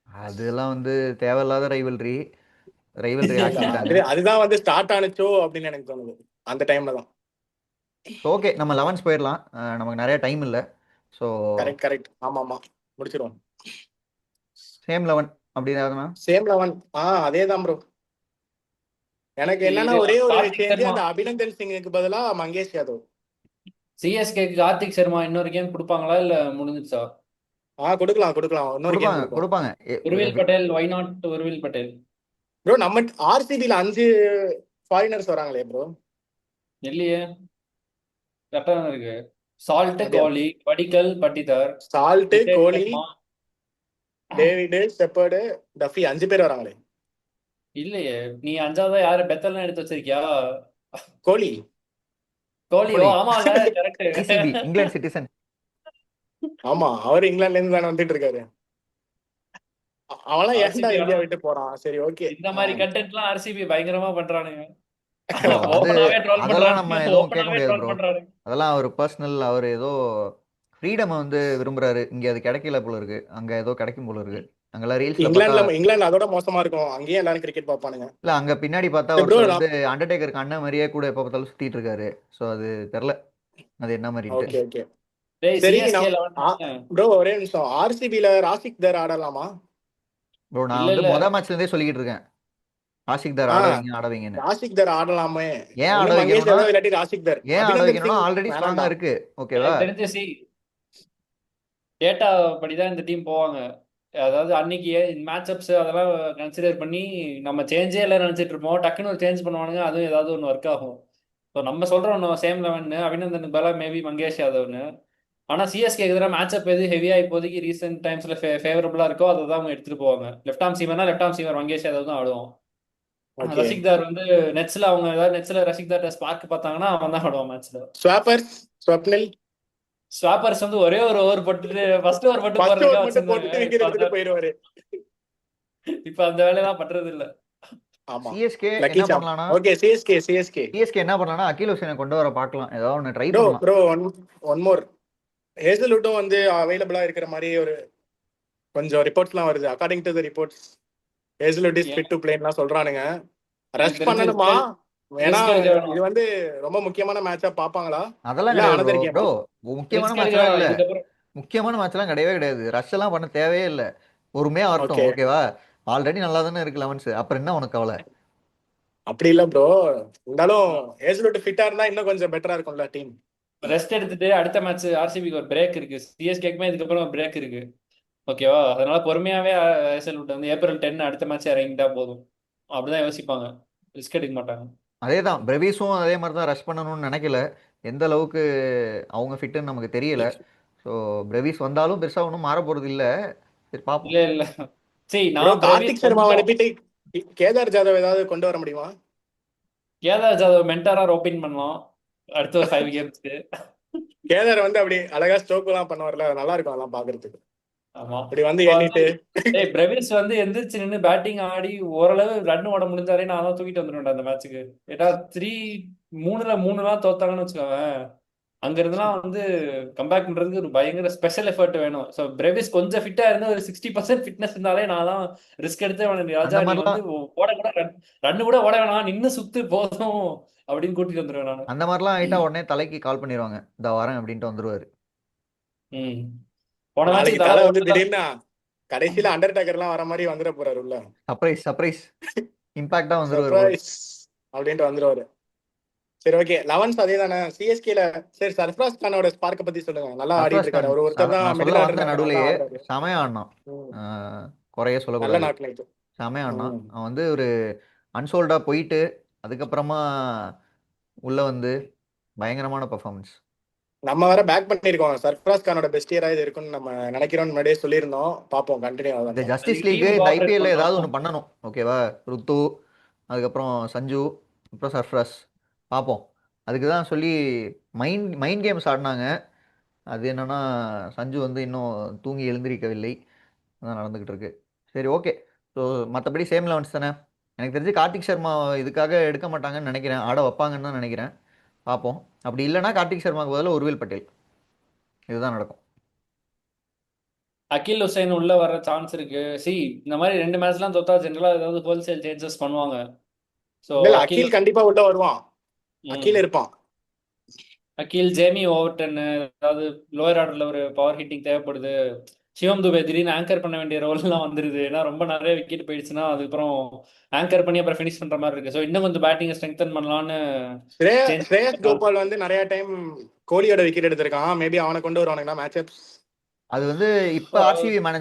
அதெல்லாம் வந்து தேவையில்லாத ரைவல்ரி ரைவல்ரி இல்ல ஆக்கிட்டாங்க. அதுதான் வந்து ஸ்டார்ட் ஆனுச்சோ அப்படின்னு எனக்கு தோணுது அந்த டைம்ல தான். ஸோ ஓகே, நம்ம 11 போயிடலாம். நமக்கு நிறைய டைம் இல்லை. ஸோ கரெக்ட் கரெக்ட், ஆமா ஆமா, முடிச்சிருவோம். சேம் 11 அப்படி ஏதாவதுனா. சேம் 11. அதே தான் ப்ரோ. எனக்கு என்னன்னா இது ஒரே ஒரு கார்த்திக் சேஞ்ச், சர்மா அந்த அபிநந்தன் சிங்குக்கு பதிலா மங்கேஷ் யாதவ். சிஎஸ்கேக்கு கார்த்திக் சர்மா இன்னொரு கேம் கொடுப்பாங்களா இல்ல முடிஞ்சிச்சா? கொடுக்கலாம் கொடுக்கலாம், இன்னொரு கேம் கொடுப்பாங்க கொடுப்போம். கொடுப்பாங்க. உருவில் பட்டேல், வை நாட் உருவில் பட்டேல்? ப்ரோ நம்ம ஆர்சிபில 5 ஃபாரினர்ஸ் வராங்களே ப்ரோ. இல்லையே, கரெக்டா தான் இருக்கு. சால்ட், அப்படியா? கோலி, படிக்கல், பட்டிதார், சால்ட், ஹிதேஷ் கோலி, சர்மா. டேவிடு, ஷெப்பர்டு, டஃபி 5 பேர் வராங்களே. இல்லையே, நீ அஞ்சாவதா யாரு பெத்தல்லாம் எடுத்து வச்சிருக்கியா? கோலி. கோலி, ஓ கோலி ஆமால, கரெக்ட். இசிபி இங்கிலாந்து சிட்டிசன். ஆமா, அவர் இங்கிலாந்துல இருந்து தானே வந்துட்டு இருக்காரு. அவன்லாம் ஏன்டா ஆர்சிபி ஆனா இந்தியா விட்டு போறான்? சரி ஓகே. இந்த மாதிரி கண்டென்ட்லாம் ஆர்சிபி பயங்கரமா பண்றானுங்க. ப்ரோ அது ஓப்பனாவே ட்ரோல் அதெல்லாம் நம்ம பண்றானுங்க, எதுவும் கேட்க ஓப்பனாவே முடியாது ட்ரோல் ப்ரோ. பண்றானுங்க. அதெல்லாம் அவர் பர்சனல். அவர் ஏதோ ஃப்ரீடம் வந்து விரும்புறாரு. இங்கே அது கிடைக்கல போல இருக்கு, அங்கே ஏதோ கிடைக்கும் போல இருக்கு. அங்கெல்லாம் ரீல்ஸில் பார்த்தா. இங்கிலாந்து அதோட மோசமா இருக்கும், அங்கேயே எல்லாரும் கிரிக்கெட் பார்ப்பானுங்க. இல்லை அங்கே பின்னாடி பார்த்தா ப்ரோ ஒருத்தர் வந்து அண்டர்டேக்கருக்கு அண்ணன் மாதிரியே கூட எப்போ பார்த்தாலும் சுற்றிட்டு இருக்காரு. ஸோ அது தெரில அது என்ன மாதிரின்ட்டு. ஓகே ஓகே டேய் சரி. சிஎஸ்கே ப்ரோ ஒரே நிமிஷம், ஆர்சிபில ராசிக் தர் ஆடலாமா? ப்ரோ நான் இல்ல வந்து இல்ல, மேட்ச்லேருந்தே சொல்லிக்கிட்டு இருக்கேன், ராசிக் தார் ஆ ஆடவைங்க ஆடவைங்கன்னு. ராசிக் தர் ஆடலாமே. ஏன் ஆட ஒண்ணு மங்கேஷ் வைக்கணும்னா யாதவ் இல்லாட்டி ராசிக் தர். ஏன் ஆட அபிநந்தன் வைக்கணும்னா சிங் ஆல்ரெடி வேணாண்டா. ஸ்ட்ராங்காக இருக்கு. ஓகேவா? எனக்கு தெரிஞ்சு டேட்டா படிதான் இந்த டீம் போவாங்க. அதாவது அன்னைக்கு மேட்ச் அப்ஸ் அதெல்லாம் கன்சிடர் பண்ணி நம்ம சேஞ்சே இல்லை நினைச்சிட்டு இருப்போம், டக்குன்னு ஒரு சேஞ்ச் பண்ணுவானுங்க, அதுவும் ஏதாவது ஒன்று ஒர்க் ஆகும். ஸோ நம்ம சொல்றோம் சேம் 11 அபிநந்தனுக்கு பதிலா மேபி மங்கேஷ் யாதவ்னு. ஆனா சிஎஸ்கே எதிராக மேட்ச் அப் எது ஹெவியா இப்போதைக்கு ரீசெண்ட் டைம்ஸ்ல ஃபேவரபிளா இருக்கோ அதை தான் அவங்க எடுத்துட்டு போவாங்க. லெஃப்ட் ஆர்ம் சீமர்னா left arm seamer Mangesh Yadav தான் ஆடுவோம். ஓகே. ரசிக்தார் வந்து நெட்ஸ்ல அவங்க ஏதாவது நெட்ஸ்ல ரசிக்தார் ஸ்பார்க் பார்த்தாங்கன்னா அவன் தான் ஆடுவான் மேட்ச்ல. ஸ்வாப்பர்ஸ், ஸ்வப்னில் ஸ்வாப்பர்ஸ் வந்து ஒரே ஒரு ஓவர் போட்டுட்டு ஃபர்ஸ்ட் ஓவர் மட்டும் ஃபர்ஸ்ட் போறதுக்காக ஓவர் மட்டும் போட்டுட்டு வச்சிருந்தாங்க. விக்கெட் எடுத்துட்டு போயிடுவாரு. இப்ப அந்த வேலையெல்லாம் பண்றது இல்ல. ஆமா, சிஎஸ்கே லக்கி என்ன சாம். பண்ணலாம்னா ஓகே, சிஎஸ்கே சிஎஸ்கே என்ன பண்ணலாம்னா அகில் ஹுசேனை கொண்டு வர பார்க்கலாம், ஏதாவது ஒன்று ட்ரை ப்ரோ பண்ணலாம். Bro one more. ஹேசல்வுட்டும் வந்து அவைலபிளா இருக்கிற மாதிரி ஒரு கொஞ்சம் ரிப்போர்ட்ஸ்லாம் வருது. According to the reports Hazlewood is fit to பிளேன்லாம் சொல்றானுங்க. எனக்கு ரஷ் தெரிஞ்சு பண்ணணுமா? ஏன்னா ரிஸ்க் எடுக்க வேணாம், இது வந்து ரொம்ப முக்கியமான மேட்சா பாப்பாங்களா அதெல்லாம் இல்ல கிடையாது ப்ரோ. அனதர் ப்ரோ கேமா? முக்கியமான ரிஸ்க் எடுக்க மேட்ச்லாம் வேணாம் இல்லை, இதுக்கப்புறம். முக்கியமான மேட்ச்லாம் கிடையவே கிடையாது. ரஷ் எல்லாம் பண்ண தேவையே இல்லை, பொறுமையாக ஆகட்டும். ஓகே, ஓகேவா? ஆல்ரெடி நல்லா தானே இருக்கு 11, அப்புறம் என்ன உனக்கு கவலை? அப்படி இல்ல ப்ரோ. இருந்தாலும் ஹேசல்வுட் ஃபிட்டா இருந்தா இன்னும் கொஞ்சம் பெட்டரா இருக்கும்ல டீம். ரெஸ்ட் எடுத்துட்டு அடுத்த மேட்ச் ஆர்சிபிக்கு ஒரு பிரேக் இருக்கு, சிஎஸ்கேக்குமே இதுக்கப்புறம் ஒரு பிரேக் இருக்கு. ஓகேவா? அதனால பொறுமையாவே எஸ்எல் வந்து ஏப்ரல் 10 அடுத்த மேட்ச் இறங்கிட்டா போதும். அப்படிதான் யோசிப்பாங்க, ரிஸ்க் எடுக்க மாட்டாங்க. அதே தான் பிரவீஸும் அதே மாதிரி தான் ரஷ் பண்ணணும்னு நினைக்கல. எந்த அளவுக்கு அவங்க ஃபிட்டுன்னு நமக்கு தெரியல. ஸோ பிரவீஸ் வந்தாலும் பெருசாக ஒன்றும் மாற போகிறது இல்லை. சரி பார்ப்போம். இல்ல இல்ல, சரி ப்ரோ நான் கார்த்திக் பிரவீஸ் சர்மாவை கொஞ்சம் அனுப்பிட்டு கேதார் ஜாதவ் ஏதாவது கொண்டு வர முடியுமா? கேதார் ஜாதவ் மென்டாரா ரோப்பின் பண்ணலாம் அடுத்த ஒரு 5 கேம்ஸ்க்கு. கேதார் வந்து அப்படி அழகா ஸ்ட்ரோக் எல்லாம் பண்ணுவார்ல, அது நல்லா இருக்கும் அதெல்லாம் பாக்குறதுக்கு. ஆமா, இப்படி வந்து இப்போ எண்ணிட்டு டேய் பிரவீஸ் வந்து எந்திரிச்சு நின்று பேட்டிங் ஆடி ஓரளவு ரன் ஓட முடிஞ்சாலே நான் தான் தூக்கிட்டு வந்துடுவேன் அந்த மேட்ச்சுக்கு. ஏன்னா 3-3 தோத்தாங்கன்னு வச்சுக்கோங்க, அங்க இருந்தெல்லாம் வந்து கம்பேக் பண்றதுக்கு ஒரு பயங்கர ஸ்பெஷல் எஃபர்ட் வேணும். ஸோ பிரேவிஸ் கொஞ்சம் ஃபிட்டா இருந்து ஒரு 60% ஃபிட்னஸ் இருந்தாலே நான் தான் ரிஸ்க் எடுத்து அவனுக்கு ராஜா அந்த நீ மாதிரிலாம் வந்து ஓட கூட ரன் கூட ஓட வேணாம், நின்று சுத்து போதும் அப்படின்னு கூட்டிட்டு வந்துருவேன் நான். அந்த மாதிரிலாம் ஆகிட்டா உடனே தலைக்கு கால் பண்ணிடுவாங்க, இந்த வரேன் அப்படின்ட்டு வந்துருவாரு. ம் போன நாளைக்கு மேட்ச்சுக்கு தலை தலை வந்து போட்டுதான். திடீர்னு கடைசியில அண்டர்டேக்கர் எல்லாம் வர மாதிரி வந்துட போறாரு உள்ள. சர்ப்ரைஸ் சர்ப்ரைஸ் இம்பாக்டாக வந்துருவார் போல. சர்ப்ரைஸ் அப்படின்ட்டு வந்துருவாரு. சரி ஓகே, 11 அதே தானே சிஎஸ்கேல. சரி, சர்ஃப்ராஸ் கானோட ஸ்பார்க்க பத்தி சொல்லுங்க. நல்லா ஆடிட்டு சர்ஃப்ராஸ் இருக்காரு. கான் ஒருத்தர் தான் நான் சொல்ல மிடில் வந்த ஆர்டர்ல நல்லா நடுவுலையே ஆடுறாரு. செமையா ஆடினான். ம். குறைய நல்ல சொல்லக்கூடாது, நாக்கு நைட்டு. செமையா ஆடினான். அவன் வந்து ஒரு அன்சோல்டாக போயிட்டு அதுக்கப்புறமா உள்ள வந்து பயங்கரமான பர்ஃபார்மன்ஸ். நம்ம வேற பேக் பண்ணிருக்கோம். சர்ஃப்ராஸ் கானோட பெஸ்ட் இயரா இது இருக்குன்னு நம்ம நினைக்கிறோம், முன்னாடியே சொல்லியிருந்தோம். பார்ப்போம் கண்டினியூ இந்த ஆகும். ஜஸ்டிஸ் அதுக்கு லீக் டீம் இந்த கோஆபரேட் ஐபிஎல்ல ஏதாவது பண்ணணும். ஒன்று பண்ணணும். ஓகேவா? ருத்து, அதுக்கப்புறம் சஞ்சு, அப்புறம் சர்ஃப்ராஸ், பார்ப்போம். அதுக்கு தான் சொல்லி மைண்ட் மைண்ட் கேம்ஸ் ஆடினாங்க. அது என்னன்னா சஞ்சு வந்து இன்னும் தூங்கி எழுந்திருக்கவில்லை. அதான் நடந்துக்கிட்டு இருக்கு. சரி, ஓகே. ஸோ மற்றபடி சேம் லெவன்ஸ் தானே. எனக்கு தெரிஞ்சு கார்த்திக் சர்மா இதுக்காக எடுக்க மாட்டாங்கன்னு நினைக்கிறேன். ஆட வைப்பாங்கன்னு தான் நினைக்கிறேன். பார்ப்போம். அப்படி இல்லைன்னா கார்த்திக் சர்மாவுக்கு பதிலாக உருவில் பட்டேல். இதுதான் நடக்கும். அகில் ஹுசைன் உள்ள வர சான்ஸ் இருக்கு. இந்த மாதிரி 2 மேட்ச்லாம் தோத்தா ஜென்ரலா ஏதாவது ஹோல்சேல் சேஞ்சஸ் பண்ணுவாங்க. ஸோ இல்ல அகில் அகில் கண்டிப்பா உள்ள வருவான். அகில் ம் இருப்பான். அகில், ஜேமி ஓவர்டன், அதாவது லோயர் ஆர்டர்ல ஒரு பவர் ஹிட்டிங் தேவைப்படுது. சிவம் துபே திடீர்னு ஆங்கர் பண்ண வேண்டிய ரோல்லாம் வந்துருது. ஏன்னா ரொம்ப நிறைய விக்கெட் போயிடுச்சுன்னா அதுக்கப்புறம் ஆங்கர் பண்ணி அப்புறம் ஃபினிஷ் பண்ற மாதிரி இருக்கு. ஸோ இன்னும் கொஞ்சம் பேட்டிங்கை ஸ்ட்ரெங்தன் பண்ணலான்னு சேஞ்ச் ஸ்ரேயஸ் கோபால் வந்து நிறைய டைம் கோலியோட விக்கெட் எடுத்திருக்கான். மேபி அவனை கொண்டு வருவானுங்களா மேட்சப். அது வந்து இப்போ ஆர்சிபி மேனேஜ்மெண்ட்